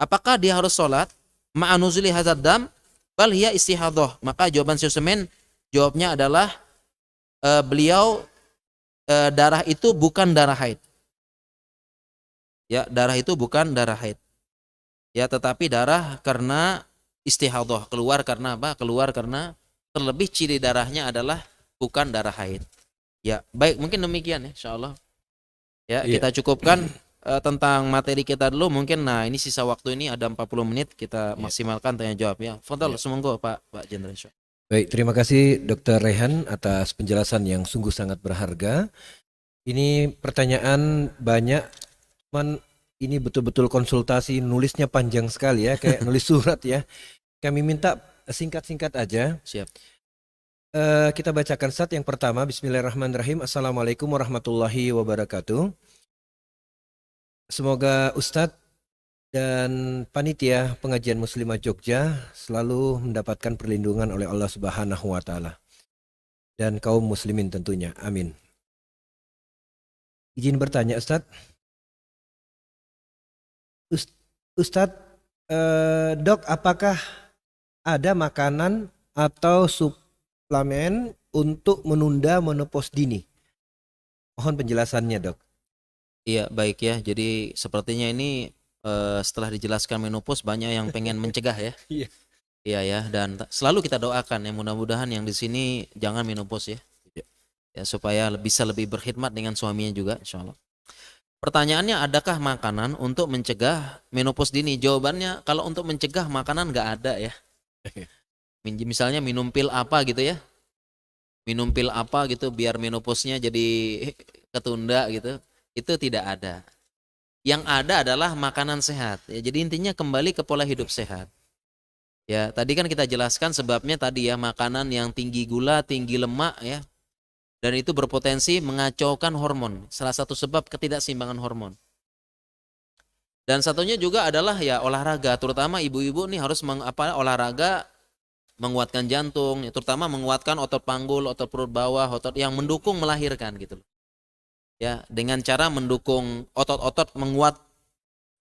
Apakah dia harus salat? Ma'a nuzuli hadzal dam bal hiya istihadah. Maka jawaban Syekh Utsaimin, jawabnya adalah beliau darah itu bukan darah haid. Ya, darah itu bukan darah haid. Ya, tetapi darah karena istihadah, keluar karena apa? Keluar karena terlebih ciri darahnya adalah bukan darah haid. Ya, baik, mungkin demikian ya, insyaallah. Ya, Iya. kita cukupkan tentang materi kita dulu mungkin. Nah, ini sisa waktu ini ada 40 menit kita Iya. maksimalkan tanya jawab ya. Iya. Fadhal, semonggo Pak Jenderal. Baik, terima kasih Dr. Rehan atas penjelasan yang sungguh sangat berharga. Ini pertanyaan banyak, cuman ini betul-betul konsultasi, nulisnya panjang sekali ya, kayak nulis surat ya. Kami minta singkat-singkat aja. Siap. Kita bacakan stat yang pertama. Bismillahirrahmanirrahim. Assalamualaikum warahmatullahi wabarakatuh. Semoga Ustadz dan panitia pengajian Muslimah Jogja selalu mendapatkan perlindungan oleh Allah Subhanahu wa taala dan kaum muslimin tentunya. Amin. Izin bertanya Ustadz. Ustadz, Dok, apakah ada makanan atau suplemen untuk menunda menopause dini? Mohon penjelasannya, Dok. Iya, baik ya. Jadi sepertinya ini setelah dijelaskan menopause banyak yang pengen mencegah ya. Iya. Iya ya, dan selalu kita doakan ya mudah-mudahan yang di sini jangan menopause ya. Ya supaya bisa lebih berkhidmat dengan suaminya juga insyaallah. Pertanyaannya, adakah makanan untuk mencegah menopause dini? Jawabannya, kalau untuk mencegah makanan nggak ada ya. Misalnya minum pil apa gitu ya. Minum pil apa gitu biar menopause-nya jadi ketunda gitu. Itu tidak ada. Yang ada adalah makanan sehat. Ya, jadi intinya kembali ke pola hidup sehat. Ya, tadi kan kita jelaskan sebabnya tadi ya, makanan yang tinggi gula, tinggi lemak ya. Dan itu berpotensi mengacaukan hormon. Salah satu sebab ketidakseimbangan hormon. Dan satunya juga adalah ya olahraga, terutama ibu-ibu nih harus olahraga menguatkan jantung, ya, terutama menguatkan otot panggul, otot perut bawah, otot yang mendukung melahirkan gitu loh. Ya, dengan cara mendukung otot-otot menguat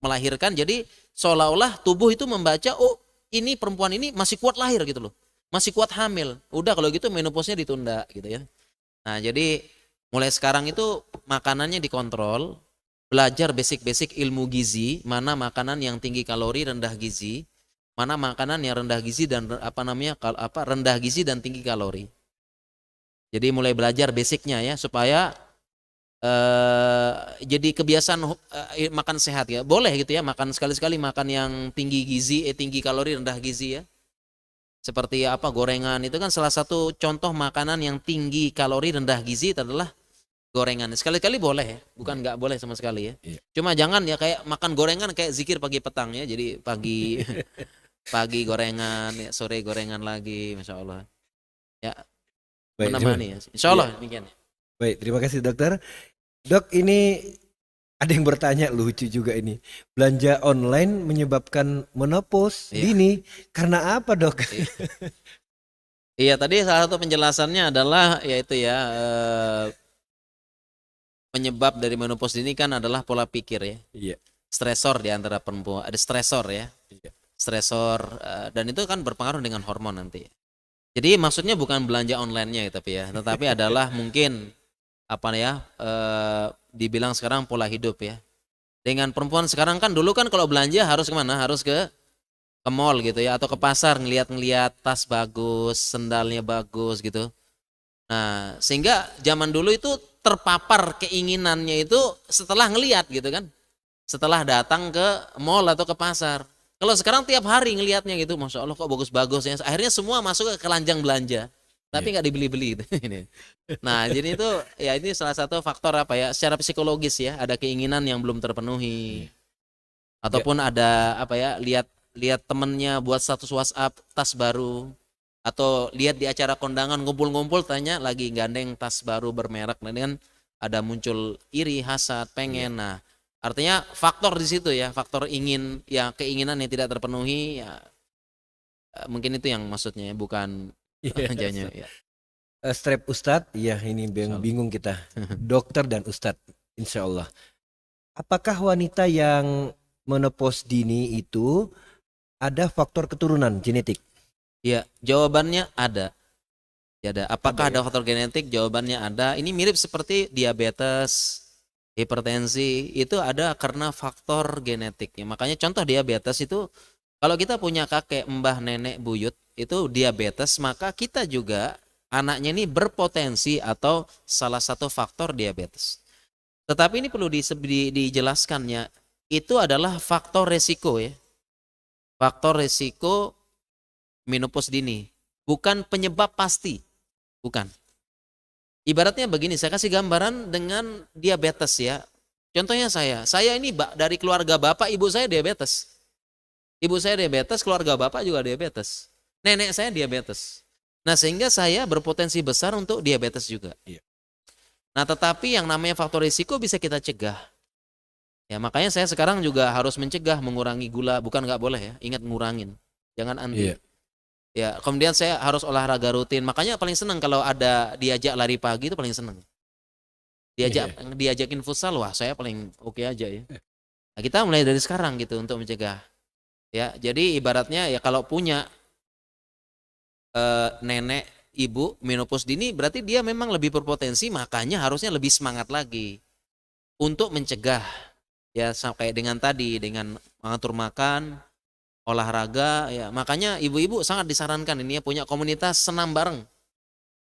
melahirkan, jadi seolah-olah tubuh itu membaca, oh ini perempuan ini masih kuat lahir gitu loh, masih kuat hamil. Udah kalau gitu menopause-nya ditunda gitu ya. Nah, jadi mulai sekarang itu makanannya dikontrol, belajar basic-basic ilmu gizi, mana makanan yang tinggi kalori, rendah gizi, mana makanan yang rendah gizi dan rendah gizi dan tinggi kalori. Jadi mulai belajar basicnya ya supaya jadi kebiasaan makan sehat ya. Boleh gitu ya, makan sekali-sekali makan yang tinggi gizi, tinggi kalori, rendah gizi ya. Seperti apa gorengan itu kan salah satu contoh makanan yang tinggi kalori rendah gizi itu adalah gorengan. Sekali-kali boleh ya, bukan nggak boleh sama sekali ya. Cuma jangan ya kayak makan gorengan kayak zikir pagi petang ya. Jadi pagi pagi gorengan, ya, sore gorengan lagi, masya Allah. Ya Baik, menemani ya. Insya Allah demikian. Baik, terima kasih dokter. Dok, ini ada yang bertanya lucu juga ini. Belanja online menyebabkan menopause dini karena apa, Dok? Iya, tadi salah satu penjelasannya adalah yaitu ya penyebab dari menopause dini kan adalah pola pikir ya. Iya. Stresor di antara perempuan, ada stresor ya. Iya. Stresor dan itu kan berpengaruh dengan hormon nanti. Jadi maksudnya bukan belanja online-nya ya, tetapi adalah mungkin apa ya dibilang sekarang pola hidup ya. Dengan perempuan sekarang kan dulu kan kalau belanja harus kemana? Harus ke mall gitu ya atau ke pasar ngeliat-ngeliat tas bagus, sendalnya bagus gitu. Nah, sehingga zaman dulu itu terpapar keinginannya itu setelah ngeliat gitu kan. Setelah datang ke mall atau ke pasar. Kalau sekarang tiap hari ngelihatnya gitu, masya Allah kok bagus-bagus ya. Akhirnya semua masuk ke keranjang belanja, tapi nggak dibeli-beli. Nah, jadi itu ya ini salah satu faktor apa ya? Secara psikologis ya, ada keinginan yang belum terpenuhi, ataupun ada apa ya? Lihat temennya buat status WhatsApp tas baru, atau lihat di acara kondangan ngumpul-ngumpul tanya lagi gandeng tas baru bermerek, nah kan ada muncul iri, hasad, pengen. Nah, artinya faktor di situ ya, faktor ingin ya keinginan yang tidak terpenuhi ya mungkin itu yang maksudnya bukan hanya ya. Strep Ustadz, ya ini bingung kita. Dokter dan Ustadz, insya Allah. Apakah wanita yang menopause dini itu ada faktor keturunan genetik? Ya, jawabannya ada. Ya, ada. Apakah ada faktor genetik? Jawabannya ada. Ini mirip seperti diabetes, hipertensi, itu ada karena faktor genetiknya. Makanya contoh diabetes itu kalau kita punya kakek, mbah, nenek, buyut itu diabetes, maka kita juga anaknya ini berpotensi atau salah satu faktor diabetes. Tetapi ini perlu dijelaskannya, itu adalah faktor resiko ya. Faktor resiko menopause dini, bukan penyebab pasti, bukan. Ibaratnya begini, saya kasih gambaran dengan diabetes ya. Contohnya saya ini dari keluarga bapak ibu saya diabetes. Ibu saya diabetes, keluarga bapak juga diabetes. Nenek saya diabetes. Nah, sehingga saya berpotensi besar untuk diabetes juga. Iya. Nah, tetapi yang namanya faktor risiko bisa kita cegah. Ya, makanya saya sekarang juga harus mencegah, mengurangi gula, bukan nggak boleh ya, ingat ngurangin. Jangan anti. Iya. Ya, kemudian saya harus olahraga rutin. Makanya paling senang kalau ada diajak lari pagi itu paling senang. Diajakin futsal, wah saya paling oke aja ya. Nah, kita mulai dari sekarang gitu untuk mencegah. Ya, jadi ibaratnya ya kalau punya nenek, ibu menopause dini berarti dia memang lebih berpotensi, makanya harusnya lebih semangat lagi untuk mencegah. Ya, kayak dengan tadi, dengan mengatur makan, olahraga ya. Makanya ibu-ibu sangat disarankan ini ya punya komunitas senam bareng.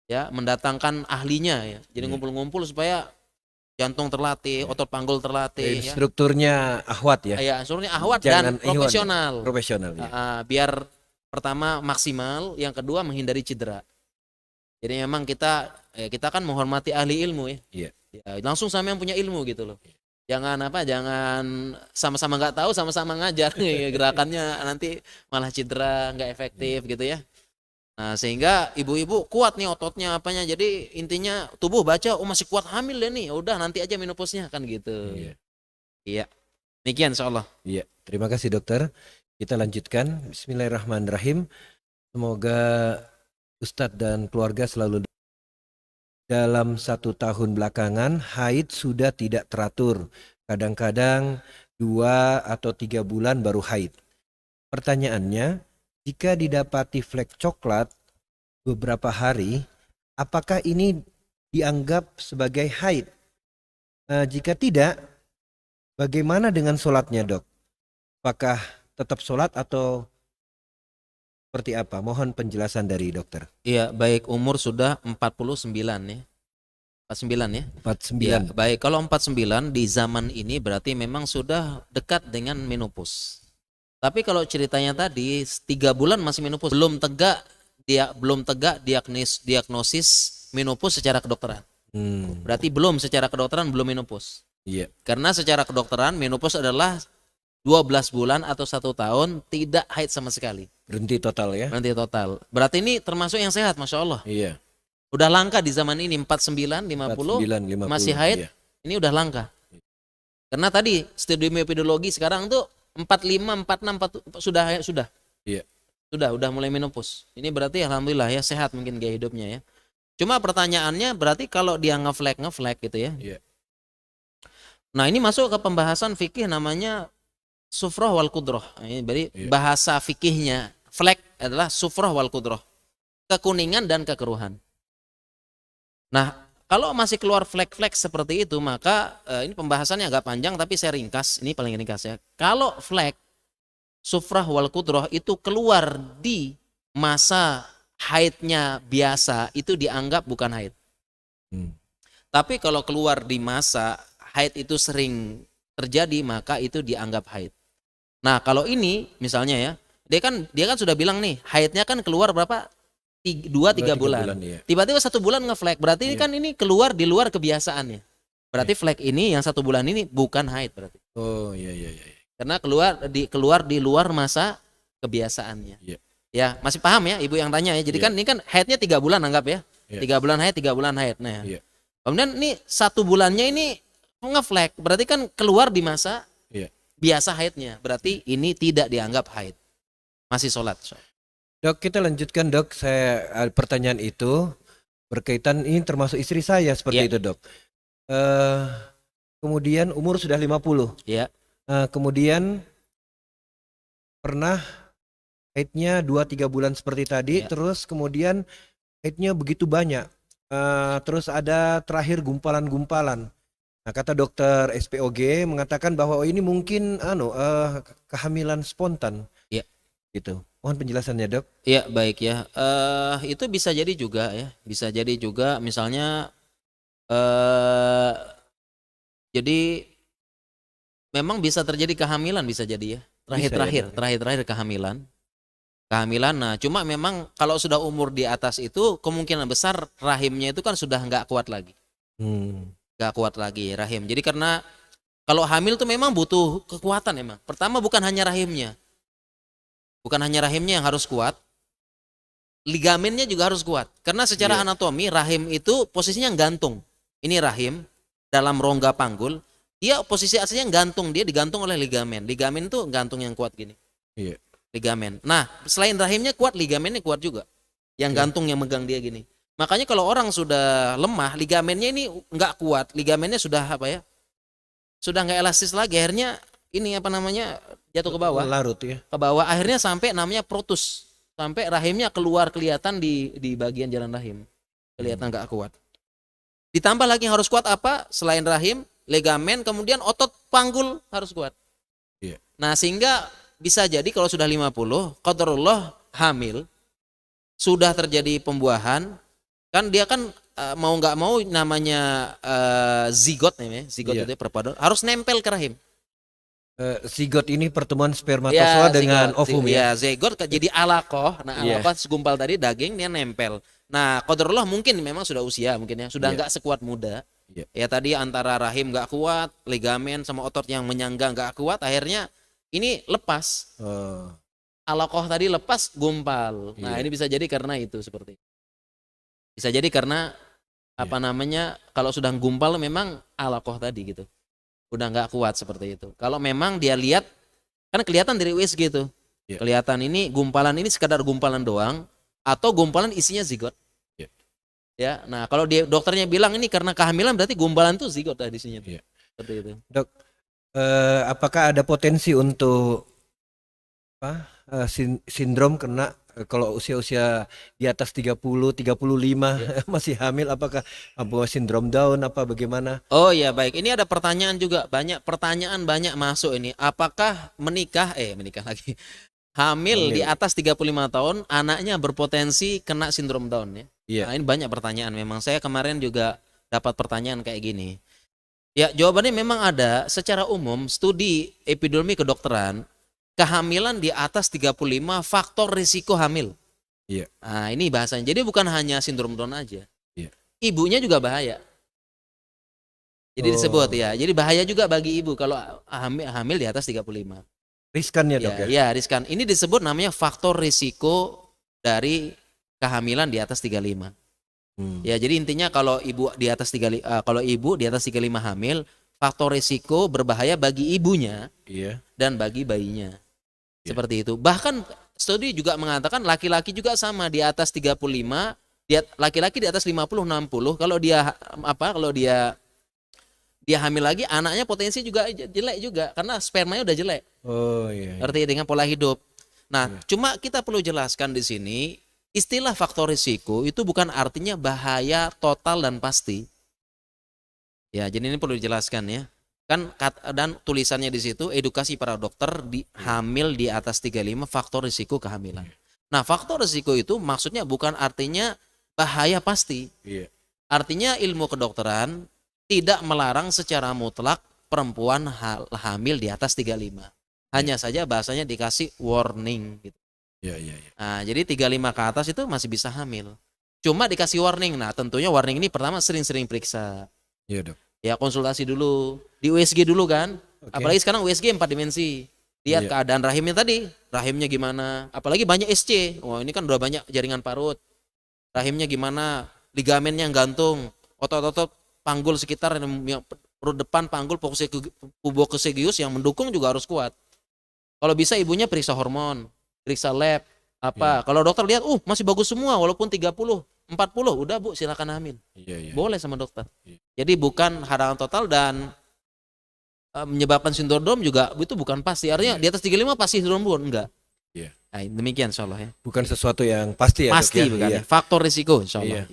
Ya, mendatangkan ahlinya ya. Jadi ngumpul-ngumpul supaya jantung terlatih, otot panggul terlatih ya. Strukturnya ahwat ya. Ya, strukturnya ahwat Jangan dan profesional. Ya. Profesional ya. Biar pertama maksimal, yang kedua menghindari cedera. Jadi memang kita kan menghormati ahli ilmu ya. Iya. Ya, langsung sama yang punya ilmu gitu loh. Jangan sama-sama nggak tahu, sama-sama ngajar. Gerakannya nanti malah cedera, nggak efektif gitu ya. Nah, sehingga ibu-ibu kuat nih ototnya apanya. Jadi intinya tubuh baca, oh masih kuat hamil ya nih. Udah nanti aja menopausnya kan gitu. Iya. Iya. Demikian insyaallah. Iya, terima kasih dokter. Kita lanjutkan. Bismillahirrahmanirrahim. Semoga Ustadz dan keluarga selalu dalam 1 tahun belakangan haid sudah tidak teratur. Kadang-kadang 2 atau 3 bulan baru haid. Pertanyaannya, jika didapati flek coklat beberapa hari, apakah ini dianggap sebagai haid? Jika tidak, bagaimana dengan sholatnya dok? Apakah tetap sholat atau seperti apa? Mohon penjelasan dari dokter. Iya, baik umur sudah 49 ya. 49 ya. 49. Ya, baik kalau 49 di zaman ini berarti memang sudah dekat dengan menopause. Tapi kalau ceritanya tadi 3 bulan masih menopause, belum tegak diagnosis menopause secara kedokteran. Berarti belum secara kedokteran belum menopause. Iya. Karena secara kedokteran menopause adalah 12 bulan atau 1 tahun tidak haid sama sekali. Berhenti total ya? Berhenti total. Berarti ini termasuk yang sehat, Masya Allah. Iya. Udah langka di zaman ini 49, 50, 49, 50 masih haid. iya. Ini udah langka. Karena tadi studi epidemiologi sekarang tuh 45, 46 sudah. Iya. Udah mulai menopause. Ini berarti alhamdulillah ya sehat mungkin gaya hidupnya ya. Cuma pertanyaannya berarti kalau dia ngeflek gitu ya. Iya. Nah, ini masuk ke pembahasan fikih namanya sufrah wal kudroh. Ini berarti bahasa fikihnya flek adalah sufrah wal kudroh. Kekuningan dan kekeruhan. Nah, kalau masih keluar flek-flek seperti itu, maka ini pembahasannya agak panjang tapi saya ringkas. Ini paling ringkas ya. Kalau flek sufrah wal kudroh itu keluar di masa haidnya biasa, itu dianggap bukan haid. Tapi kalau keluar di masa haid itu sering terjadi, maka itu dianggap haid. Nah, kalau ini misalnya ya, dia kan sudah bilang nih, haidnya kan keluar berapa? 2-3 bulan. Iya. Tiba-tiba 1 bulan ngeflek, berarti kan ini keluar di luar kebiasaannya. Berarti flek ini yang 1 bulan ini bukan haid berarti. Oh iya. Karena keluar di luar masa kebiasaannya. Iya. Ya, masih paham ya ibu yang tanya ya. Jadi kan ini kan haidnya 3 bulan anggap ya. 3 bulan haid, 3 bulan haid. Nah, kemudian ini 1 bulannya ini ngeflek, berarti kan keluar di masa biasa haidnya. Berarti ini tidak dianggap haid. Masih sholat. Dok, kita lanjutkan dok. Pertanyaan itu berkaitan, ini termasuk istri saya seperti itu dok. Kemudian umur sudah 50. Iya. Kemudian pernah haidnya 2-3 bulan seperti tadi, terus kemudian haidnya begitu banyak. Terus ada terakhir gumpalan-gumpalan. Nah, kata dokter SPOG mengatakan bahwa ini mungkin kehamilan spontan. Iya. Gitu. Mohon penjelasannya, Dok. Iya, baik ya. Itu bisa jadi juga ya. Bisa jadi juga misalnya Jadi memang bisa terjadi kehamilan, bisa jadi ya. Terakhir kehamilan. Nah cuma memang kalau sudah umur di atas itu kemungkinan besar rahimnya itu kan sudah nggak kuat lagi. Nggak kuat lagi rahim. Jadi karena kalau hamil tuh memang butuh kekuatan emang. Pertama bukan hanya rahimnya. Bukan hanya rahimnya yang harus kuat, ligamennya juga harus kuat. Karena secara anatomi rahim itu posisinya gantung. Ini rahim dalam rongga panggul, dia posisi aslinya gantung, dia digantung oleh ligamen. Ligamen itu gantung yang kuat gini. Iya. Ligamen. Nah, selain rahimnya kuat, ligamennya kuat juga. Yang gantung yang megang dia gini. Makanya kalau orang sudah lemah, ligamennya ini nggak kuat, ligamennya sudah apa ya? Sudah nggak elastis lagi, akhirnya ini apa namanya jatuh ke bawah. Larut ya. Ke bawah, akhirnya sampai namanya protus. Sampai rahimnya keluar kelihatan di bagian jalan rahim. Kelihatan nggak kuat. Ditambah lagi yang harus kuat apa? Selain rahim, ligamen, kemudian otot panggul harus kuat. Iya. Nah, sehingga bisa jadi kalau sudah 50, qadarullah hamil, sudah terjadi pembuahan, kan dia kan mau nggak mau namanya zigot namanya, zigot itu perpaduan, harus nempel ke rahim. Zigot ini pertemuan spermatozoa dengan ovum ya. Ya, zigot jadi alaqah. Nah, alaqah segumpal tadi daging dia nempel. Nah, qadarullah mungkin memang sudah usia mungkin ya, sudah nggak sekuat muda. Ya tadi antara rahim nggak kuat, ligamen sama otot yang menyangga nggak kuat, akhirnya ini lepas. Alaqah tadi lepas, gumpal. Nah, ini bisa jadi karena itu seperti itu. Bisa jadi karena apa namanya kalau sudah gumpal memang alaqah tadi gitu. Udah nggak kuat seperti itu. Kalau memang dia lihat kan kelihatan dari USG itu. Kelihatan ini gumpalan ini sekadar gumpalan doang atau gumpalan isinya zigot. Ya, nah kalau dia dokternya bilang ini karena kehamilan berarti gumpalan itu zigot di isinya. Seperti itu. Dok, apakah ada potensi untuk sindrom kena kalau usia-usia di atas 30, 35 masih hamil, apakah sindrom Down apa bagaimana? Oh ya baik, ini ada pertanyaan juga, banyak pertanyaan banyak masuk ini. Apakah menikah lagi hamil di atas 35 tahun anaknya berpotensi kena sindrom Down ya? Nah, ini banyak pertanyaan memang. Saya kemarin juga dapat pertanyaan kayak gini. Ya jawabannya memang ada. Secara umum studi epidemiologi kedokteran, kehamilan di atas 35 faktor risiko hamil. Nah ini bahasanya. Jadi bukan hanya sindrom Down aja. Ibunya juga bahaya. Jadi disebut ya. Jadi bahaya juga bagi ibu kalau hamil di atas 35. Riskan ya dok ya? Ya riskan. Ini disebut namanya faktor risiko dari kehamilan di atas 35. Ya jadi intinya kalau ibu di atas 35 hamil, faktor risiko berbahaya bagi ibunya dan bagi bayinya. Seperti itu. Bahkan studi juga mengatakan laki-laki juga sama di atas 35, laki-laki di atas 50 60 kalau dia hamil lagi anaknya potensi juga jelek juga karena spermanya udah jelek. Artinya dengan pola hidup. Nah, cuma kita perlu jelaskan di sini istilah faktor risiko itu bukan artinya bahaya total dan pasti. Ya, jadi ini perlu dijelaskan ya. Kan dan tulisannya di situ edukasi para dokter hamil di atas 35 faktor risiko kehamilan. Nah, faktor risiko itu maksudnya bukan artinya bahaya pasti. Artinya ilmu kedokteran tidak melarang secara mutlak perempuan hamil di atas 35. Hanya saja bahasanya dikasih warning gitu. Nah, jadi 35 ke atas itu masih bisa hamil. Cuma dikasih warning. Nah, tentunya warning ini pertama sering-sering periksa. Dok. Ya konsultasi dulu, di USG dulu kan. Apalagi sekarang USG 4 dimensi. Lihat keadaan rahimnya tadi, rahimnya gimana. Apalagi banyak SC. Wah, ini kan udah banyak jaringan parut. Rahimnya gimana, ligamennya yang gantung, otot-otot panggul sekitar perut depan panggul pubococcygis yang mendukung juga harus kuat. Kalau bisa ibunya periksa hormon, periksa lab Kalau dokter lihat masih bagus semua walaupun 30, 40, udah Bu silakan hamil. Boleh sama dokter. Jadi bukan halangan total dan menyebabkan sindrom juga itu bukan pasti. Artinya di atas 35 pasti sindrom enggak. Nah, demikian insyaallah ya. Bukan sesuatu yang pasti ya. Pasti dok, ya? bukan. Faktor risiko insyaallah.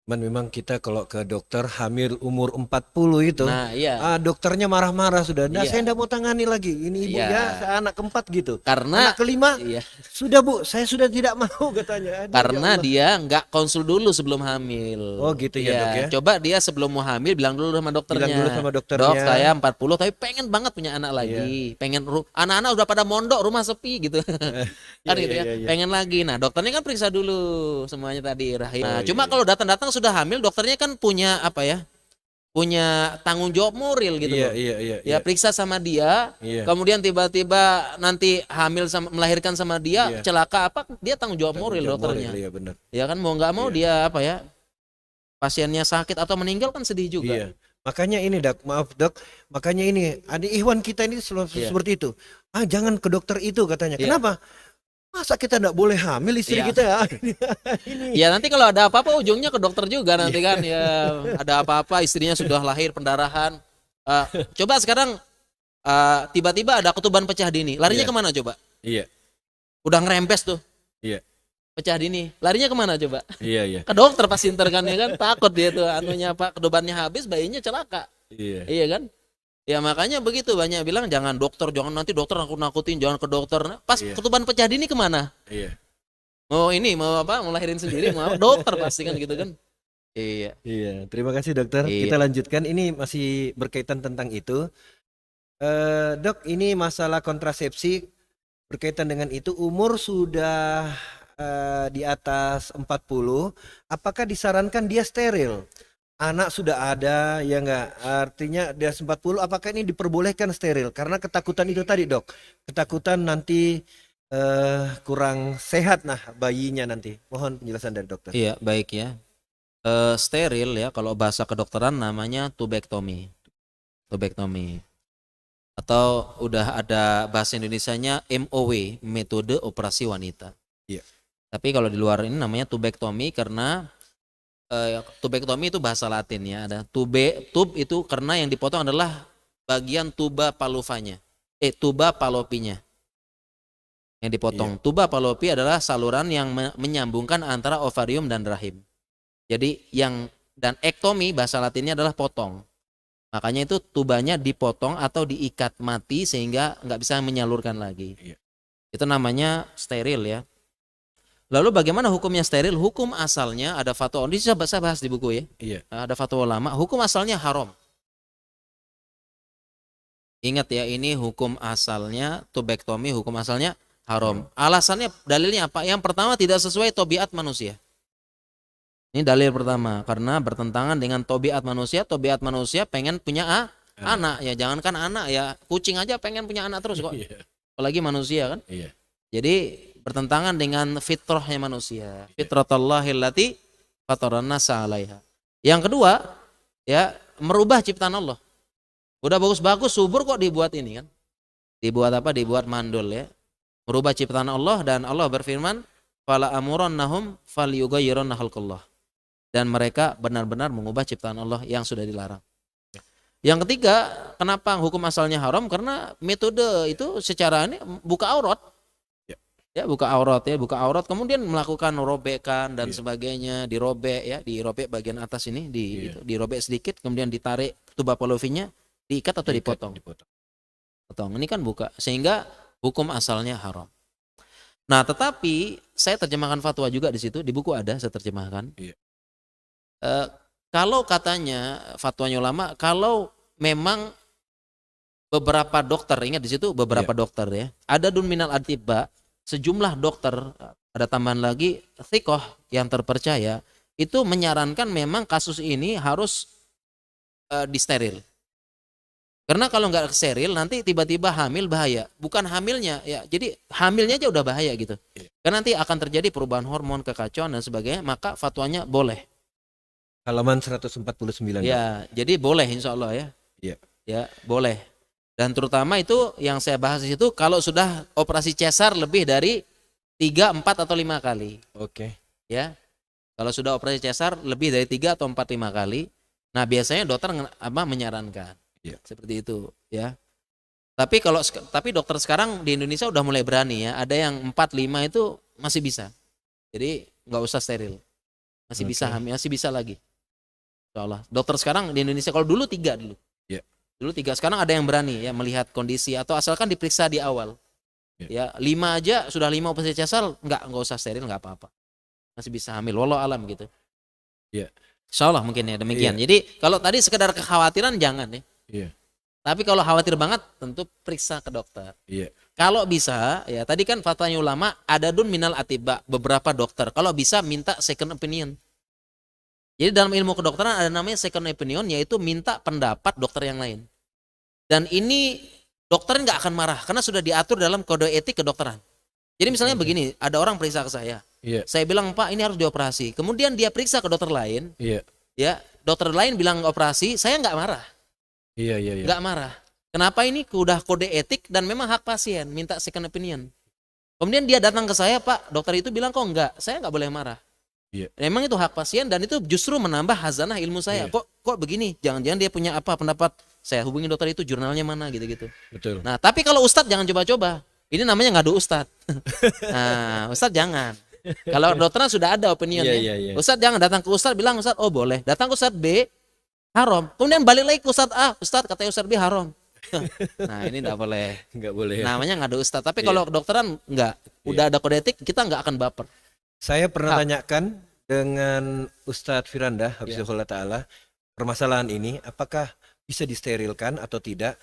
Cuman memang kita kalau ke dokter hamil umur 40 itu, Nah, iya. dokternya marah-marah sudah. Nah, saya Iya. enggak mau tangani lagi. Ini ibu Iya. ya, saya anak keempat gitu. Karena Anak kelima, iya, sudah Bu, saya sudah tidak mau katanya. Aduh ya karena Allah. dia nggak konsul dulu sebelum hamil. Oh gitu ya dok Iya, ya. coba dia sebelum mau hamil bilang dulu sama Bilang dulu dokternya. sama Dok, dokternya. saya 40 tapi pengen banget punya anak Iya. lagi. Anak-anak udah pada mondok, rumah sepi gitu. Iya Kan iya gitu ya. iya iya. Pengen lagi. Nah, dokternya kan periksa dulu semuanya tadi rahim. Oh Nah, iya cuma iya. kalau datang-datang sudah hamil, dokternya kan punya apa ya? Punya tanggung jawab moral gitu Iya loh. iya iya Ya iya. periksa sama dia, Iya. kemudian tiba-tiba nanti hamil sama melahirkan sama dia, Iya. celaka apa, dia tanggung jawab Tanggung moral jawab moral, dokternya. iya benar. Ya kan mau nggak mau Iya. dia apa ya, pasiennya sakit atau meninggal kan sedih juga. Iya. Makanya ini dok, maaf dok, makanya ini adik Ikhwan kita ini Iya. seperti itu. Jangan ke dokter itu katanya. Iya. Kenapa? Masa kita enggak boleh hamil istri Iya. kita ya? Ini. Ya nanti kalau ada apa-apa ujungnya ke dokter juga nanti Iya. kan ya, ada apa-apa istrinya sudah lahir pendarahan. Eh, Coba sekarang tiba-tiba ada ketuban pecah dini, larinya Iya. kemana coba? Iya. Udah ngerempes tuh, Iya. pecah dini, larinya kemana coba? Iya iya. Ke dokter pasti ntar kan ya kan, takut dia tuh anunya apa, ketubannya habis, bayinya celaka. Iya. Iya kan? Ya makanya begitu banyak bilang jangan dokter, jangan nanti dokter nakut-nakutin, jangan ke dokter. Nah, pas Iya. ketuban pecah dini kemana? Iya. Mau ini, mau apa? Mau lahirin sendiri, mau apa? Dokter pasti kan gitu kan? Iya. Iya, terima kasih dokter. Iya. Kita lanjutkan. Ini masih berkaitan tentang itu. Dok, ini masalah kontrasepsi berkaitan dengan itu. Umur sudah di atas 40. Apakah disarankan dia steril? Anak sudah ada, ya enggak? Artinya di atas 40, apakah ini diperbolehkan steril? Karena ketakutan itu tadi dok. Ketakutan nanti kurang sehat nah bayinya nanti. Mohon penjelasan dari dokter. Iya, baik ya. Steril ya, kalau bahasa kedokteran namanya tubektomi. Tubektomi. Atau udah ada bahasa Indonesianya MOW, metode operasi wanita. Iya. Tapi kalau di luar ini namanya tubektomi karena tubektomi itu bahasa Latin ya. Ada tub itu karena yang dipotong adalah bagian tuba palufanya. Tuba palopinya. Yang dipotong. Iya. Tuba palopi adalah saluran yang menyambungkan antara ovarium dan rahim. Jadi dan ektomi bahasa Latinnya adalah potong. Makanya itu tubanya dipotong atau diikat mati sehingga nggak bisa menyalurkan lagi. Iya. Itu namanya steril ya. Lalu bagaimana hukumnya steril? Hukum asalnya ada fatwa, ini saya bahas di buku ya. Iya. Ada fatwa ulama, hukum asalnya haram. Ingat ya, ini hukum asalnya tubektomi, hukum asalnya haram. Alasannya, dalilnya apa? Yang pertama tidak sesuai tabiat manusia. Ini dalil pertama, karena bertentangan dengan tabiat manusia. Tabiat manusia pengen punya anak ya, jangankan anak ya, kucing aja pengen punya anak terus kok. Iya. Apalagi manusia kan. Iya. Jadi bertentangan dengan fitrahnya manusia. Fitratallahi allati fataran nasa 'alaiha. Yang kedua, ya merubah ciptaan Allah. Udah bagus-bagus subur kok dibuat ini kan. Dibuat apa? Dibuat mandul ya. Merubah ciptaan Allah dan Allah berfirman, "Fala amurannahum falyughayyirunna khalqallah." Dan mereka benar-benar mengubah ciptaan Allah yang sudah dilarang. Yang ketiga, kenapa hukum asalnya haram? Karena metode itu secara ini buka aurat. Ya, buka aurat, kemudian melakukan robekan dan sebagainya, dirobek bagian atas ini, dirobek sedikit, kemudian ditarik tuba palofinya, diikat atau dipotong. Potong. Ini kan buka, sehingga hukum asalnya haram. Nah, tetapi saya terjemahkan fatwa juga di situ, di buku ada saya terjemahkan. Iya. Kalau katanya fatwanya ulama, kalau memang beberapa dokter, ingat di situ beberapa dokter ya, ada dun minal atibba, sejumlah dokter, ada tambahan lagi thiqah yang terpercaya, itu menyarankan memang kasus ini harus disteril. Karena kalau nggak steril nanti tiba-tiba hamil bahaya. Bukan hamilnya ya, jadi hamilnya aja udah bahaya gitu. Karena nanti akan terjadi perubahan hormon, kekacauan dan sebagainya, maka fatwanya boleh. Halaman 149. Ya, jadi boleh insya Allah ya. Iya. Ya, boleh. Dan terutama itu yang saya bahas di situ kalau sudah operasi cesar lebih dari 3, 4 atau 5 kali. Oke. Ya. Kalau sudah operasi cesar lebih dari 3 atau 4, 5 kali. Nah, biasanya dokter menyarankan. Iya. Seperti itu, ya. Tapi dokter sekarang di Indonesia udah mulai berani ya. Ada yang 4, 5 itu masih bisa. Jadi nggak usah steril. Masih bisa Oke. hamil, masih bisa lagi. Insya Allah. Dokter sekarang di Indonesia kalau dulu 3 dulu. Iya. Dulu 3, sekarang ada yang berani ya melihat kondisi atau asalkan diperiksa di awal. Iya. Ya, 5 aja sudah 5 operasi cesar, enggak usah steril, enggak apa-apa. Masih bisa hamil, wallahu alam gitu. Iya. Insya Allah mungkin ya demikian. Iya. Jadi kalau tadi sekedar kekhawatiran jangan ya. Iya. Tapi kalau khawatir banget tentu periksa ke dokter. Iya. Kalau bisa ya tadi kan fatwanya ulama ada dun minal atiba, beberapa dokter. Kalau bisa minta second opinion. Jadi dalam ilmu kedokteran ada namanya second opinion, yaitu minta pendapat dokter yang lain. Dan ini dokter nggak akan marah karena sudah diatur dalam kode etik kedokteran. Jadi misalnya begini, ada orang periksa ke saya. Iya. Saya bilang, "Pak, ini harus dioperasi." Kemudian dia periksa ke dokter lain, Iya. ya, dokter lain bilang operasi, saya nggak marah. Iya. Iya. Nggak marah. Kenapa ini udah kode etik dan memang hak pasien minta second opinion. Kemudian dia datang ke saya, "Pak, dokter itu bilang kok enggak." Saya nggak boleh marah. Iya. Memang itu hak pasien dan itu justru menambah hazanah ilmu saya. Iya. Kok begini? Jangan-jangan dia punya apa pendapat? Saya hubungi dokter itu, jurnalnya mana gitu-gitu. Betul. Nah, tapi kalau ustadz jangan coba-coba. Ini namanya ngadu ustadz. Nah, ustadz jangan. Kalau dokternya sudah ada opinionnya. Iya. Ustadz jangan datang ke ustadz bilang, "Ustadz, oh boleh." Datang ke ustadz B, haram. Kemudian balik lagi ke ustadz A, "Ustadz, katanya ustadz B haram." Nah, ini enggak boleh. Nggak boleh. Namanya ngadu ustadz. Tapi Iya. kalau kedokteran enggak. Udah ada kode etik, kita enggak akan baper. Saya pernah Hak. tanyakan dengan Ustadz Firanda Hafizahullah Ta'ala permasalahan ini, apakah bisa disterilkan atau tidak?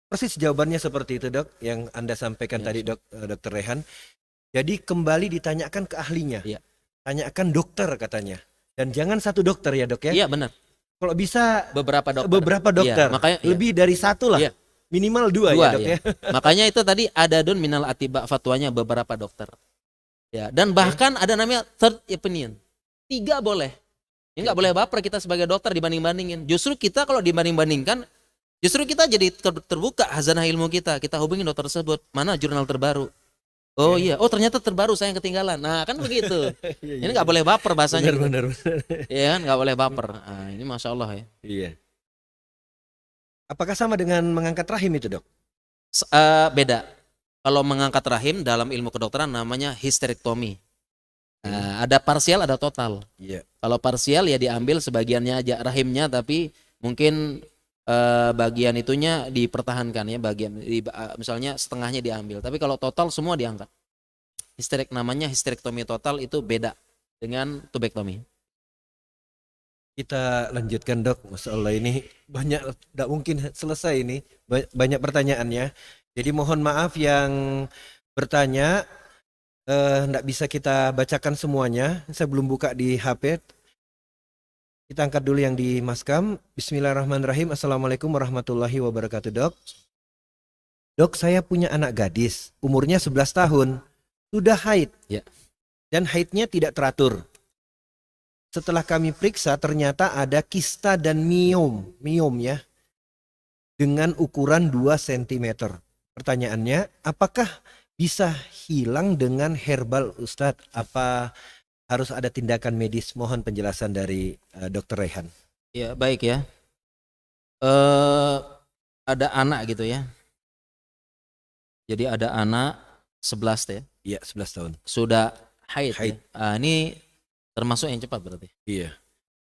Persis jawabannya seperti itu, Dok, yang Anda sampaikan Ya, tadi, Dokter Rehan. Jadi kembali ditanyakan ke ahlinya. Iya. Tanyakan dokter katanya. Dan jangan satu dokter ya, Dok ya. Iya, benar. Kalau bisa Beberapa dokter. beberapa dokter. Iya, makanya iya. Lebih dari satu lah. Iya. Minimal dua ya, Dua, Dok ya. ya. Makanya itu tadi ada dun minal atiba, fatwanya beberapa dokter. Ya, dan bahkan ada namanya third opinion. 3 boleh. Ini nggak boleh baper kita sebagai dokter dibanding-bandingin. Justru kita kalau dibanding-bandingkan, justru kita jadi terbuka hazanah ilmu kita. Kita hubungi dokter tersebut, mana jurnal terbaru. Oh iya, oh ternyata terbaru, saya yang ketinggalan. Nah kan begitu. Ini nggak boleh baper bahasanya. Benar. Iya kan, nggak boleh baper. Nah, ini masya Allah ya. Iya. Apakah sama dengan mengangkat rahim itu, Dok? Beda. Kalau mengangkat rahim dalam ilmu kedokteran namanya histerektomi. Nah, ada parsial, ada total. Iya. Kalau parsial ya diambil sebagiannya aja rahimnya, tapi mungkin bagian itunya dipertahankan ya, misalnya setengahnya diambil. Tapi kalau total semua diangkat. Namanya histerektomi total, itu beda dengan tubektomi. Kita lanjutkan, Dok. Masya Allah, ini banyak, tidak mungkin selesai ini. Banyak pertanyaannya. Jadi mohon maaf yang bertanya, tidak bisa kita bacakan semuanya. Saya belum buka di HP. Kita angkat dulu yang di Maskam. Bismillahirrahmanirrahim. Assalamualaikum warahmatullahi wabarakatuh, Dok. Dok, saya punya anak gadis. Umurnya 11 tahun. Sudah haid. Ya. Dan haidnya tidak teratur. Setelah kami periksa ternyata ada kista dan miom ya. Dengan ukuran 2 cm. Pertanyaannya, apakah bisa hilang dengan herbal, Ustadz? Apa harus ada tindakan medis? Mohon penjelasan dari Dr. Rehan. Ya baik ya. Ada anak gitu ya. Jadi ada anak 11 ya. Iya, 11 tahun. Sudah haid. Haid. Ya. Ini termasuk yang cepat berarti. Iya.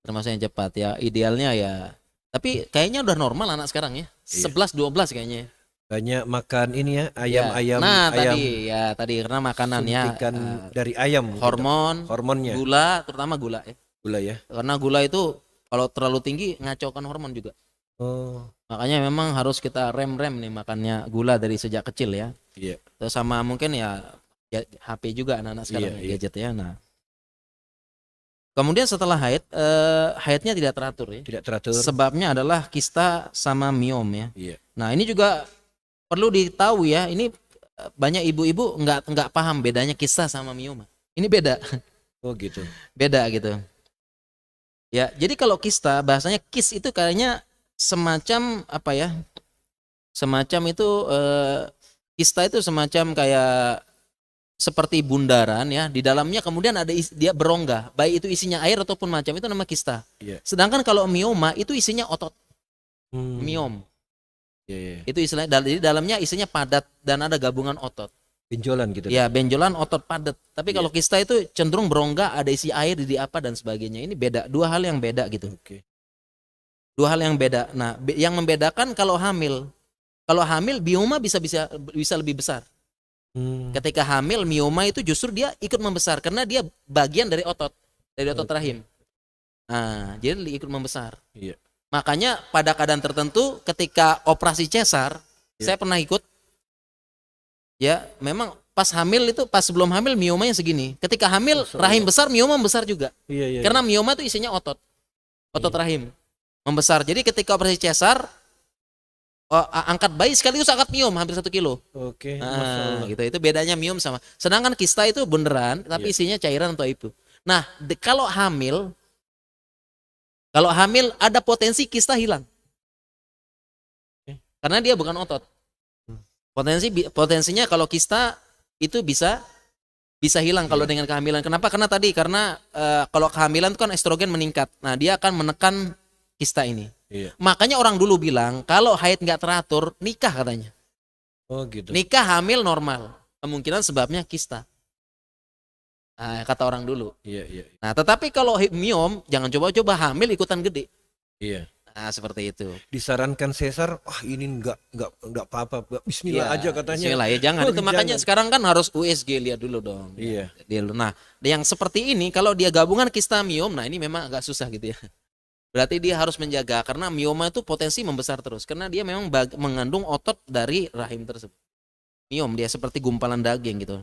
Termasuk yang cepat ya. Idealnya ya. Tapi kayaknya udah normal anak sekarang ya. Iya. 11-12 kayaknya. Banyak makan ini ya, ayam-ayam. Nah ayam tadi karena makanannya suntikan dari ayam. hormonnya, gula, terutama gula ya. Gula ya. Karena gula itu kalau terlalu tinggi ngacaukan hormon juga. Oh. Makanya memang harus kita rem nih makannya gula dari sejak kecil ya. Iya. Terus sama mungkin ya HP juga anak-anak sekarang Iya. gadget ya. Nah, kemudian setelah haidnya tidak teratur ya. Tidak teratur. Sebabnya adalah kista sama miom ya. Iya. Nah ini juga perlu ditahui ya. Ini banyak ibu-ibu nggak paham bedanya kista sama mioma. Ini beda. Oh gitu. Beda gitu. Ya, jadi kalau kista bahasanya kis itu kayaknya semacam apa ya? Semacam itu kista itu semacam kayak seperti bundaran ya, di dalamnya kemudian ada dia berongga, baik itu isinya air ataupun macam, itu nama kista. Iya. Sedangkan kalau mioma itu isinya otot. Hmm. Miom. Iya. Itu istilahnya, jadi dalamnya isinya padat dan ada gabungan otot. Benjolan gitu. Ya, benjolan otot padat. Tapi Iya. kalau kista itu cenderung berongga, ada isi air di apa dan sebagainya. Ini beda, dua hal yang beda gitu. Oke. Dua hal yang beda. Nah, yang membedakan kalau hamil. Kalau hamil mioma bisa lebih besar. Hmm, Ketika hamil mioma itu justru dia ikut membesar karena dia bagian dari otot oke. rahim. Nah, jadi ikut membesar. Iya. Makanya pada keadaan tertentu ketika operasi cesar, Iya. saya pernah ikut. Ya, memang pas hamil itu pas sebelum hamil miomanya segini. Ketika hamil Masya rahim Allah. besar, mioma besar juga. Iya, iya, iya. Karena mioma itu isinya otot Iya. rahim membesar. Jadi ketika operasi cesar, angkat bayi sekaligus angkat miom hampir 1 kilo. Oke, Masya Nah, Allah. gitu. Itu bedanya miom sama. Sedangkan kista itu beneran, Iya. tapi isinya cairan atau itu. Nah, kalau hamil ada potensi kista hilang Oke. karena dia bukan otot. Hmm. Potensinya kalau kista itu bisa hilang kalau Iya. dengan kehamilan. Kenapa? Karena kalau kehamilan itu kan estrogen meningkat. Nah, dia akan menekan kista ini. Iya. Makanya orang dulu bilang kalau haid nggak teratur, nikah katanya. Oh gitu. Nikah hamil normal. Kemungkinan sebabnya kista. Nah, kata orang dulu. Iya, iya, Nah, tetapi kalau miom jangan coba-coba hamil ikutan gede. iya. Nah, seperti itu. Disarankan sesar, wah ini enggak apa-apa. Bismillah Iya, aja katanya. bismillah ya jangan Oh, itu makanya jangan. sekarang kan harus USG lihat dulu dong. Iya. Nah, yang seperti ini kalau dia gabungan kista miom, nah ini memang agak susah gitu ya. Berarti dia harus menjaga karena mioma itu potensi membesar terus karena dia memang mengandung otot dari rahim tersebut. Miom dia seperti gumpalan daging gitu.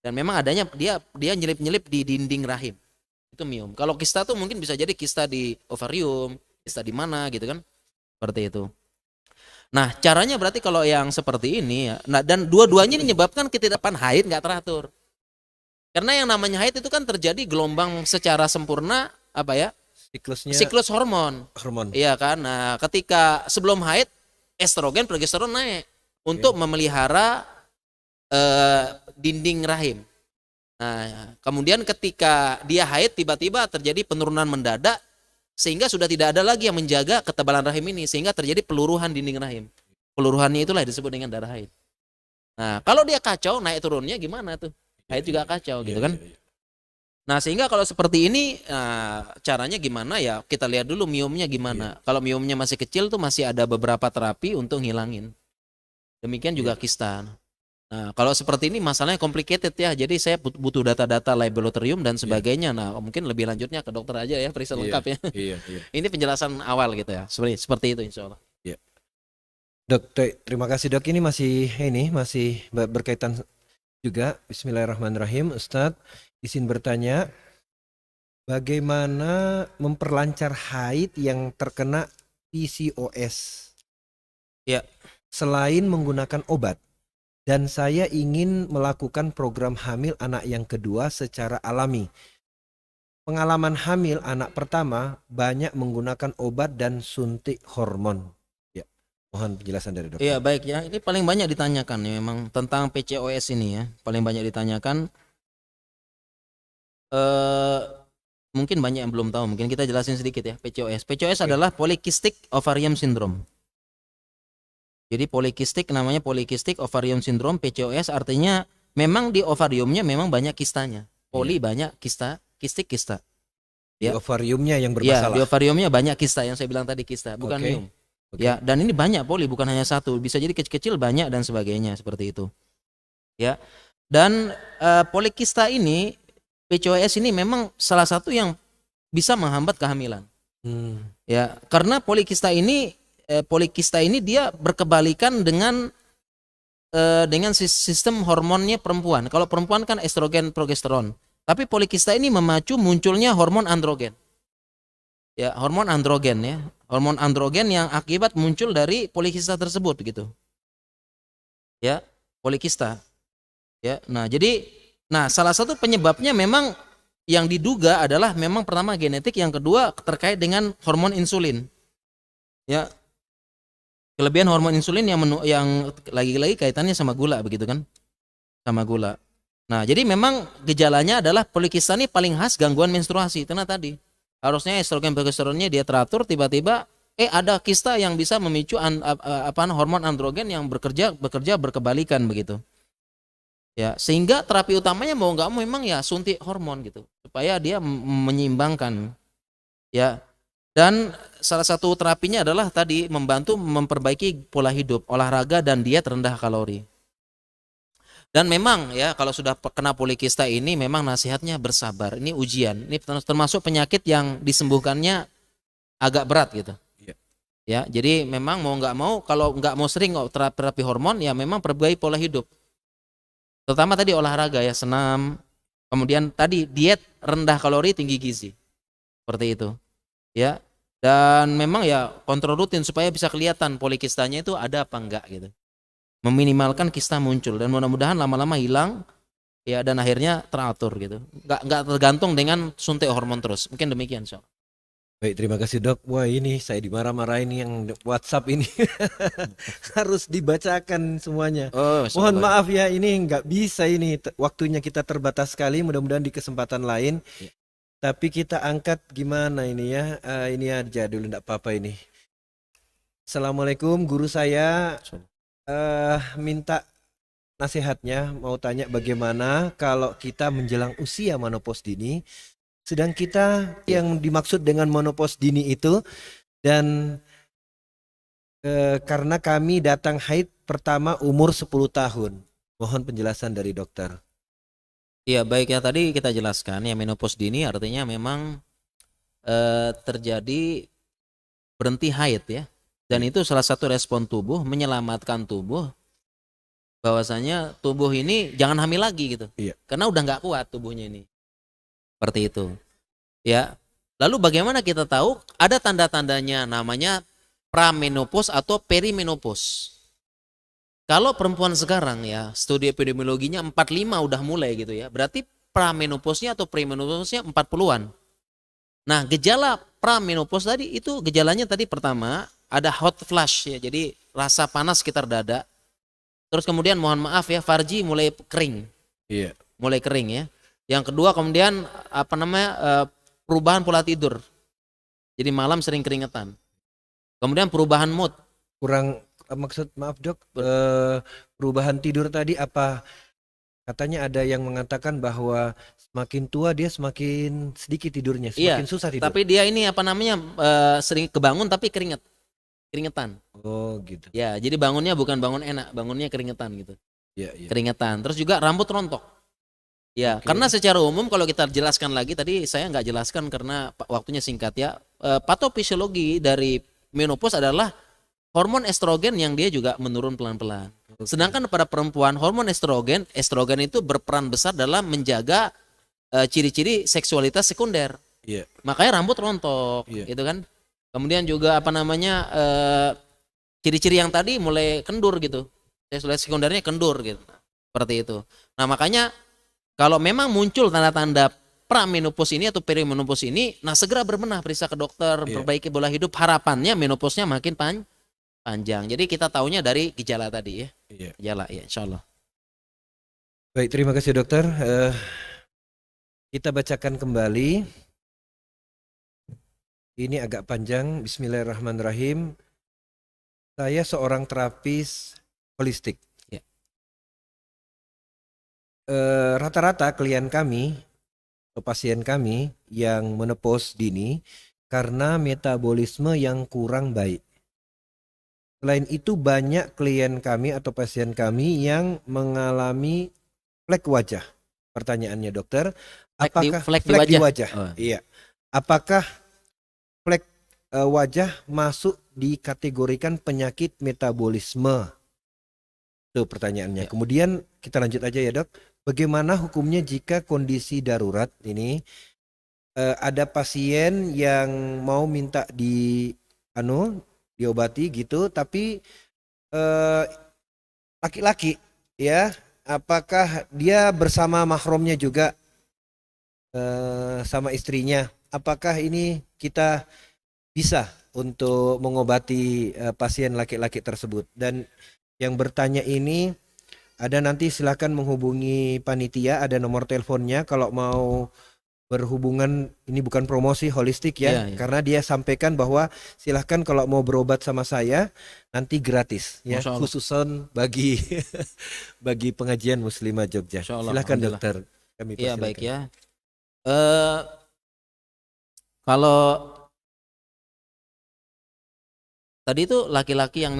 Dan memang adanya dia nyelip-nyelip di dinding rahim. Itu miom. Kalau kista tuh mungkin bisa jadi kista di ovarium, kista di mana gitu kan. Seperti itu. Nah, caranya berarti kalau yang seperti ini ya. Nah, dan dua-duanya ini menyebabkan ketidakpapan haid nggak teratur. Karena yang namanya haid itu kan terjadi gelombang secara sempurna apa ya? Siklusnya Siklus hormon. hormon. Iya kan? Nah, ketika sebelum haid estrogen, progesteron naik untuk memelihara dinding rahim. Nah, kemudian ketika dia haid tiba-tiba terjadi penurunan mendadak sehingga sudah tidak ada lagi yang menjaga ketebalan rahim ini sehingga terjadi peluruhan dinding rahim. Peluruhannya itulah disebut dengan darah haid. Nah, kalau dia kacau naik turunnya gimana tuh? Haid juga kacau gitu kan? Nah, sehingga kalau seperti ini caranya gimana ya? Kita lihat dulu miomnya gimana. Kalau miomnya masih kecil tuh masih ada beberapa terapi untuk ngilangin. Demikian juga kista. Nah, kalau seperti ini masalahnya complicated ya. Jadi saya butuh data-data laboratorium dan sebagainya. Nah, mungkin lebih lanjutnya ke dokter aja ya, periksa lengkap ya. Iya, iya. Ini penjelasan awal gitu ya. Seperti itu insya Allah. Iya. Dok, terima kasih dok. Ini masih berkaitan juga. Bismillahirrahmanirrahim. Ustadz, izin bertanya, bagaimana memperlancar haid yang terkena PCOS? Ya. Selain menggunakan obat. Dan saya ingin melakukan program hamil anak yang kedua secara alami. Pengalaman hamil anak pertama banyak menggunakan obat dan suntik hormon. Ya, mohon penjelasan dari dokter. Iya baik ya. Ini paling banyak ditanyakan ya memang tentang PCOS ini ya. Paling banyak ditanyakan. Mungkin banyak yang belum tahu. Mungkin kita jelasin sedikit ya PCOS. PCOS adalah polycystic ovarium syndrome. Jadi namanya polycystic ovarium syndrome. PCOS artinya memang di ovariumnya memang banyak kistanya. Banyak kista, kista. Di Ya. ovariumnya yang Ya, bermasalah. di ovariumnya banyak kista yang saya bilang tadi kista, bukan miom. Ya, dan ini banyak bukan hanya satu, bisa jadi kecil-kecil banyak dan sebagainya seperti itu. Ya. Dan polikista ini PCOS ini memang salah satu yang bisa menghambat kehamilan. Ya, karena polikista ini dia berkebalikan dengan sistem hormonnya perempuan. Kalau perempuan kan estrogen, progesteron. Tapi polikista ini memacu munculnya hormon androgen. Ya, hormon androgen ya. Hormon androgen yang akibat muncul dari polikista tersebut gitu. Ya, polikista. Ya. Nah, salah satu penyebabnya memang yang diduga adalah memang pertama genetik, yang kedua terkait dengan hormon insulin. Ya. Kelebihan hormon insulin yang lagi-lagi kaitannya sama gula begitu kan? Sama gula. Nah, jadi memang gejalanya adalah polikista ini paling khas gangguan menstruasi. Karena tadi harusnya estrogen progesteronnya dia teratur, tiba-tiba ada kista yang bisa memicu hormon androgen yang bekerja berkebalikan begitu. Ya, sehingga terapi utamanya mau nggak mau memang ya suntik hormon gitu, supaya dia menyeimbangkan ya. Dan salah satu terapinya adalah tadi membantu memperbaiki pola hidup, olahraga dan diet rendah kalori. Dan memang ya kalau sudah kena polikista ini memang nasihatnya bersabar. Ini ujian. Ini termasuk penyakit yang disembuhkannya agak berat gitu. Iya. Ya, jadi memang mau nggak mau kalau nggak mau sering terapi hormon ya memang perbaiki pola hidup. Terutama tadi olahraga ya, senam. Kemudian tadi diet rendah kalori tinggi gizi. Seperti itu. Ya. Dan memang ya kontrol rutin supaya bisa kelihatan polikistanya itu ada apa enggak gitu. Meminimalkan kista muncul dan mudah-mudahan lama-lama hilang ya dan akhirnya teratur gitu. Nggak tergantung dengan suntik hormon terus. Mungkin demikian, Sob. Baik, terima kasih dok. Wah ini saya dimarah-marahin yang WhatsApp ini harus dibacakan semuanya. Oh, Mohon masyaallah. maaf ya, ini nggak bisa ini waktunya kita terbatas sekali. Mudah-mudahan di kesempatan lain. Ya. Tapi kita angkat gimana ini ya? Ini aja dulu, nggak apa-apa ini. Assalamualaikum, guru saya minta nasihatnya. Mau tanya bagaimana kalau kita menjelang usia menopause dini. Sedang kita Ya. yang dimaksud dengan menopause dini itu dan karena kami datang haid pertama umur 10 tahun. Mohon penjelasan dari dokter. Iya, baik ya tadi kita jelaskan ya menopause dini artinya memang terjadi berhenti haid ya. Dan itu salah satu respon tubuh menyelamatkan tubuh bahwasanya tubuh ini jangan hamil lagi gitu. Iya. Karena udah nggak kuat tubuhnya ini. Seperti itu. Ya. Lalu bagaimana kita tahu ada tanda-tandanya namanya pramenopause atau perimenopause. Kalau perempuan sekarang ya, studi epidemiologinya 45 udah mulai gitu ya. Berarti pramenopause-nya atau perimenopause-nya 40-an. Nah, gejala pramenopause tadi itu gejalanya tadi pertama ada hot flush ya. Jadi rasa panas sekitar dada. Terus kemudian mohon maaf ya, farji mulai kering. Iya. Mulai kering ya. Yang kedua kemudian apa namanya perubahan pola tidur. Jadi malam sering keringetan. Kemudian perubahan mood. Kurang maksud maaf dok, perubahan tidur tadi apa? Katanya ada yang mengatakan bahwa semakin tua dia semakin sedikit tidurnya, Iya, semakin susah tidur. tapi dia ini apa namanya sering kebangun tapi keringetan. Oh gitu. Ya, jadi bangunnya bukan bangun enak, bangunnya keringetan gitu. Iya, iya. Keringetan. Terus juga rambut rontok. Ya, Oke. karena secara umum kalau kita jelaskan lagi tadi saya nggak jelaskan karena waktunya singkat ya. Patofisiologi dari menopause adalah hormon estrogen yang dia juga menurun pelan-pelan. Oke. Sedangkan pada perempuan hormon estrogen itu berperan besar dalam menjaga ciri-ciri seksualitas sekunder. Iya. Makanya rambut rontok, Iya. gitu kan. Kemudian juga apa namanya ciri-ciri yang tadi mulai kendur gitu. Seksualitas sekundernya kendur gitu. Seperti itu. Nah, makanya kalau memang muncul tanda-tanda pramenopause ini atau perimenopause ini, nah segera berbenah, periksa ke dokter, Iya. perbaiki pola hidup. Harapannya menopause-nya makin panjang. Jadi kita taunya dari gejala tadi ya. Iya. Gejala ya, insya Allah. Baik, terima kasih dokter. Kita bacakan kembali. Ini agak panjang. Bismillahirrahmanirrahim. Saya seorang terapis holistik. Ya. Rata-rata klien kami atau pasien kami yang menopause dini karena metabolisme yang kurang baik. Selain itu banyak klien kami atau pasien kami yang mengalami flek wajah. Pertanyaannya dokter, apakah Flek di flek di wajah? wajah? Oh. Iya. Apakah flek wajah masuk dikategorikan penyakit metabolisme? Itu pertanyaannya. Ya. Kemudian kita lanjut aja ya dok. Bagaimana hukumnya jika kondisi darurat ini ada pasien yang mau minta diobati gitu, tapi laki-laki ya, apakah dia bersama mahramnya juga sama istrinya? Apakah ini kita bisa untuk mengobati pasien laki-laki tersebut? Dan yang bertanya ini ada, nanti silakan menghubungi panitia, ada nomor teleponnya kalau mau berhubungan, ini bukan promosi holistik ya, Iya, iya. karena dia sampaikan bahwa silahkan kalau mau berobat sama saya nanti gratis ya, Masya Allah. khususan bagi bagi pengajian Muslimah Jogja. Masya Allah. Silahkan Alhamdulillah. dokter, kami Iya, baik persilakan. ya. Eh kalau tadi itu laki-laki yang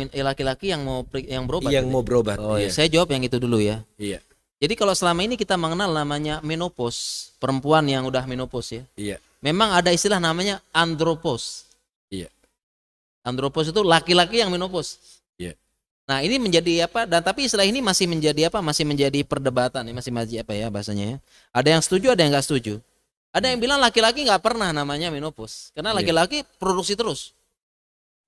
yang berobat Yang gitu mau ya? berobat, Oh ya, iya, saya jawab yang itu dulu ya. iya, Jadi kalau selama ini kita mengenal namanya menopause, perempuan yang udah menopause ya. iya, Memang ada istilah namanya andropause. iya, Andropause itu laki-laki yang menopause. iya, Nah, ini menjadi apa? Dan tapi istilah ini masih menjadi apa? Masih menjadi perdebatan, ini masih apa ya bahasanya ya. Ada yang setuju, ada yang nggak setuju. Ada yang bilang laki-laki nggak pernah namanya menopause, karena Iya. laki-laki produksi terus.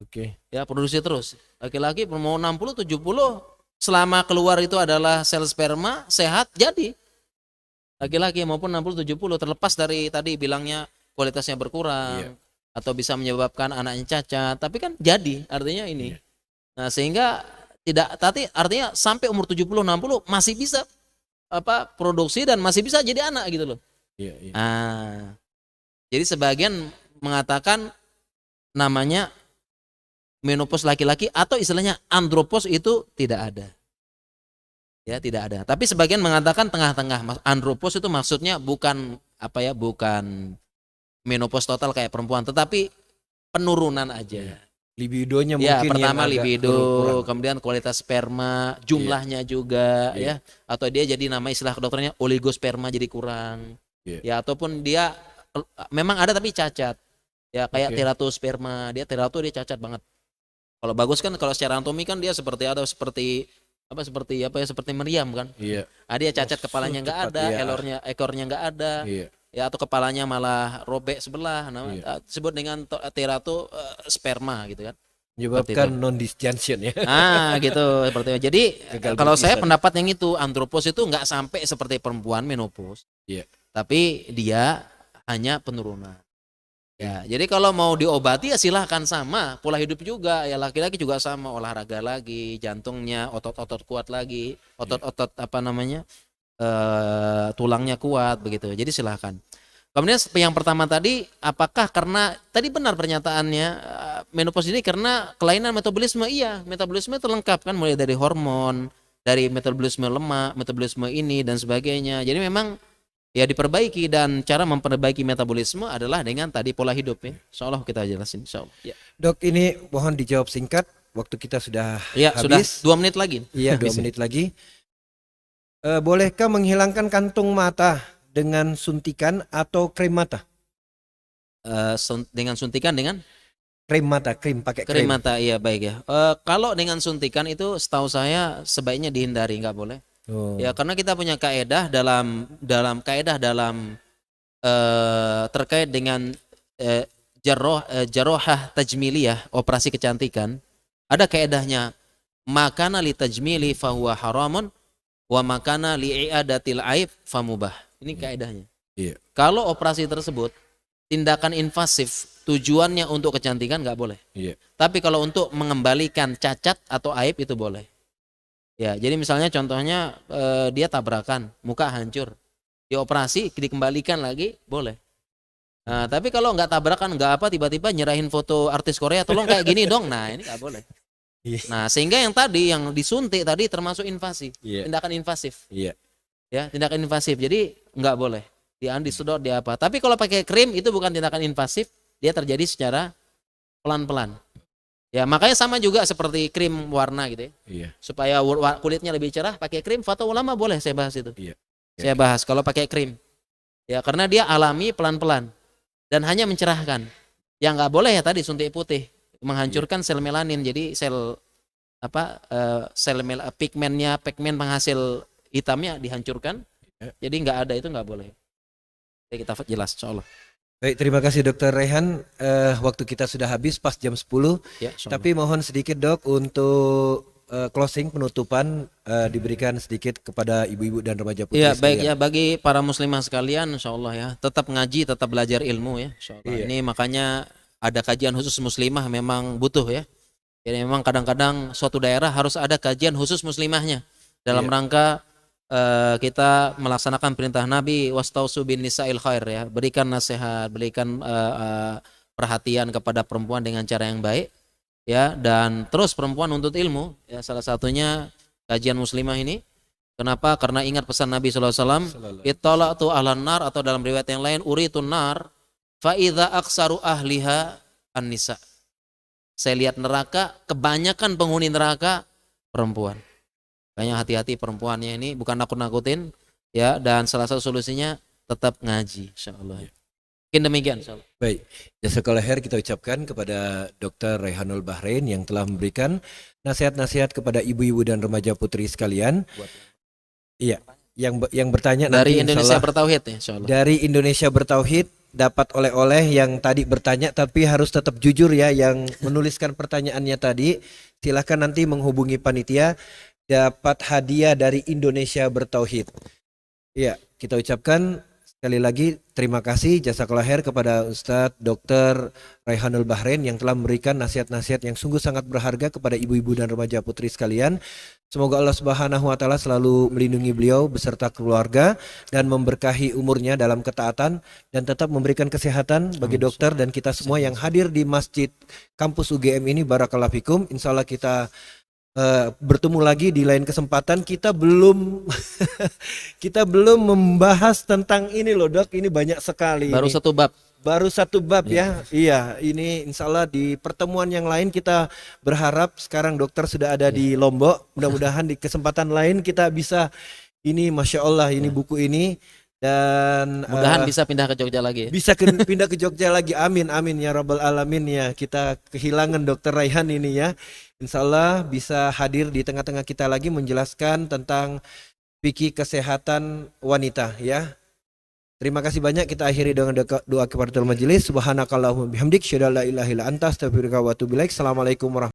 oke, Ya, produksi terus. Laki-laki mau 60, 70 selama keluar itu adalah sel sperma sehat jadi. Laki-laki maupun 60, 70 terlepas dari tadi bilangnya kualitasnya berkurang Iya. atau bisa menyebabkan anaknya cacat, tapi kan jadi artinya ini. Iya. Nah, sehingga tidak tapi artinya sampai umur 70, 60 masih bisa apa produksi dan masih bisa jadi anak gitu loh. iya, iya, Ah, jadi sebagian mengatakan namanya menopause laki-laki atau istilahnya andropause itu tidak ada. Ya, tidak ada. Tapi sebagian mengatakan tengah-tengah. Andropause itu maksudnya bukan apa ya, bukan menopause total kayak perempuan, tetapi penurunan aja. libidonya Ya, mungkin yang pertama agak libido, kurang. kemudian kualitas sperma, jumlahnya juga Iya. ya, atau dia jadi nama istilah dokternya oligosperma jadi kurang. Iya. Ya, ataupun dia memang ada tapi cacat. Ya, kayak Oke. teratosperma, dia cacat banget. Kalau bagus kan kalau secara anatomi kan dia seperti seperti meriam kan. Iya, Ah, dia cacat kepalanya nggak cepat, ada, iya. ekornya nggak ada. Iya, Ya, atau kepalanya malah robek sebelah, Iya. disebut dengan sperma gitu kan. Seperti menyebabkan itu. non disjunction ya. Gitu seperti itu. Jadi Gagal kalau saya berpisah. pendapat yang itu andropause itu nggak sampai seperti perempuan menopause. Iya. Tapi dia hanya penurunan. Ya, jadi kalau mau diobati ya silahkan, sama pola hidup juga ya, laki-laki juga sama, olahraga lagi, jantungnya otot-otot kuat lagi, otot-otot apa namanya tulangnya kuat begitu. Jadi silahkan. Kemudian yang pertama tadi, apakah karena tadi benar pernyataannya menopause ini karena kelainan metabolisme? Iya, metabolisme itu lengkap kan, mulai dari hormon, dari metabolisme lemak, metabolisme ini dan sebagainya. Jadi memang ya diperbaiki, dan cara memperbaiki metabolisme adalah dengan tadi pola hidup ya. Insyaallah kita jelasin insyaallah. Ya, Dok, ini mohon dijawab singkat. Waktu kita sudah ya sudah habis. 2 menit lagi. Iya, 2 Habis ya? menit lagi. Bolehkah menghilangkan kantung mata dengan suntikan atau krim mata? Dengan suntikan, dengan Krim mata, krim pakai krim krim. mata, iya baik ya. Kalau dengan suntikan itu setahu saya sebaiknya dihindari, nggak boleh. Oh. Ya, karena kita punya kaedah dalam terkait dengan jarohah tajmiliyah, operasi kecantikan. Ada kaedahnya, makana li tajmili fahuwa haramun wa makana li i'adatil aib famubah. Ini kaedahnya. Iya. Kalau operasi tersebut tindakan invasif, tujuannya untuk kecantikan nggak boleh. Iya. Tapi kalau untuk mengembalikan cacat atau aib itu boleh. Ya, jadi misalnya contohnya dia tabrakan, muka hancur, dioperasi, dikembalikan lagi, boleh. Nah, tapi kalau nggak tabrakan, nggak apa, tiba-tiba nyerahin foto artis Korea, tolong kayak gini dong, nah ini nggak boleh. Iya. Nah, sehingga yang disuntik tadi termasuk invasi, Iya. tindakan invasif, Iya. ya, tindakan invasif. Jadi nggak boleh disedot, dia apa. Tapi kalau pakai krim itu bukan tindakan invasif, dia terjadi secara pelan-pelan. Ya, makanya sama juga seperti krim warna gitu ya. Iya. Supaya kulitnya lebih cerah, pakai krim. Fatwa ulama boleh saya bahas itu. Iya. Saya bahas kalau pakai krim. Ya, karena dia alami pelan-pelan dan hanya mencerahkan. Yang nggak boleh ya tadi suntik putih, menghancurkan sel melanin. Jadi sel pigmen penghasil hitamnya dihancurkan. Iya. Jadi nggak ada, itu nggak boleh. Jadi kita jelas insyaallah. Baik, terima kasih Dokter Rehan. Waktu kita sudah habis pas jam 10. Ya, insyaallah. Tapi mohon sedikit Dok untuk closing penutupan diberikan sedikit kepada ibu-ibu dan remaja putri Iya, baik sekalian. ya, bagi para muslimah sekalian insyaallah ya, tetap ngaji, tetap belajar ilmu ya insyaallah. Iya. Ini makanya ada kajian khusus muslimah, memang butuh ya. Jadi memang kadang-kadang suatu daerah harus ada kajian khusus muslimahnya dalam Iya. rangka kita melaksanakan perintah Nabi wastausu bin nisa'il khair ya, berikan nasihat, berikan perhatian kepada perempuan dengan cara yang baik ya, dan terus perempuan untuk ilmu ya, salah satunya kajian muslimah ini. Kenapa? Karena ingat pesan Nabi sallallahu alaihi wasallam, ittala'tu ahlan nar, atau dalam riwayat yang lain uritun nar fa idza aksaru ahliha an-nisa. Saya lihat neraka, kebanyakan penghuni neraka perempuan. Banyak hati-hati perempuannya ini, bukan nakut-nakutin ya, dan salah satu solusinya tetap ngaji insyaallah. Mungkin demikian insyaallah. Baik, jazakallahu khair kita ucapkan kepada Dr. Raihanul Bahrain yang telah memberikan nasihat-nasihat kepada ibu-ibu dan remaja putri sekalian. Iya, yang bertanya Dari nanti Indonesia insyaallah, Bertauhid ya insyaallah. dari Indonesia Bertauhid dapat oleh-oleh yang tadi bertanya, tapi harus tetap jujur ya yang menuliskan pertanyaannya tadi. Silahkan nanti menghubungi panitia, dapat hadiah dari Indonesia Bertauhid. Iya, kita ucapkan sekali lagi terima kasih jazakallahu khair kepada Ustadz Dr. Raihanul Bahrain yang telah memberikan nasihat-nasihat yang sungguh sangat berharga kepada ibu-ibu dan remaja putri sekalian. Semoga Allah Subhanahu wa taala selalu melindungi beliau beserta keluarga dan memberkahi umurnya dalam ketaatan dan tetap memberikan kesehatan bagi dokter dan kita semua yang hadir di Masjid Kampus UGM ini. Barakallahu fikum. Insyaallah kita bertemu lagi di lain kesempatan. Kita belum kita belum membahas tentang ini loh Dok, ini banyak sekali. Baru ini. Baru satu bab ya. Iya, ini insya Allah di pertemuan yang lain kita berharap. Sekarang dokter sudah ada di Lombok, mudah-mudahan di kesempatan lain kita bisa ini, Masya Allah ini buku ini. Dan mudahan bisa pindah ke Jogja lagi ya? Bisa pindah ke Jogja lagi, amin amin ya rabbal alamin ya. Kita kehilangan Dokter Raihan ini ya. Insya Allah bisa hadir di tengah-tengah kita lagi menjelaskan tentang fikih kesehatan wanita ya. Terima kasih banyak, kita akhiri dengan doa kifaratul majelis. Subhanakallahumma bihamdik, syada la ilaha illa anta, astaghfiruka wa atubu ilaik. Assalamualaikum warahmatullahi wabarakatuh.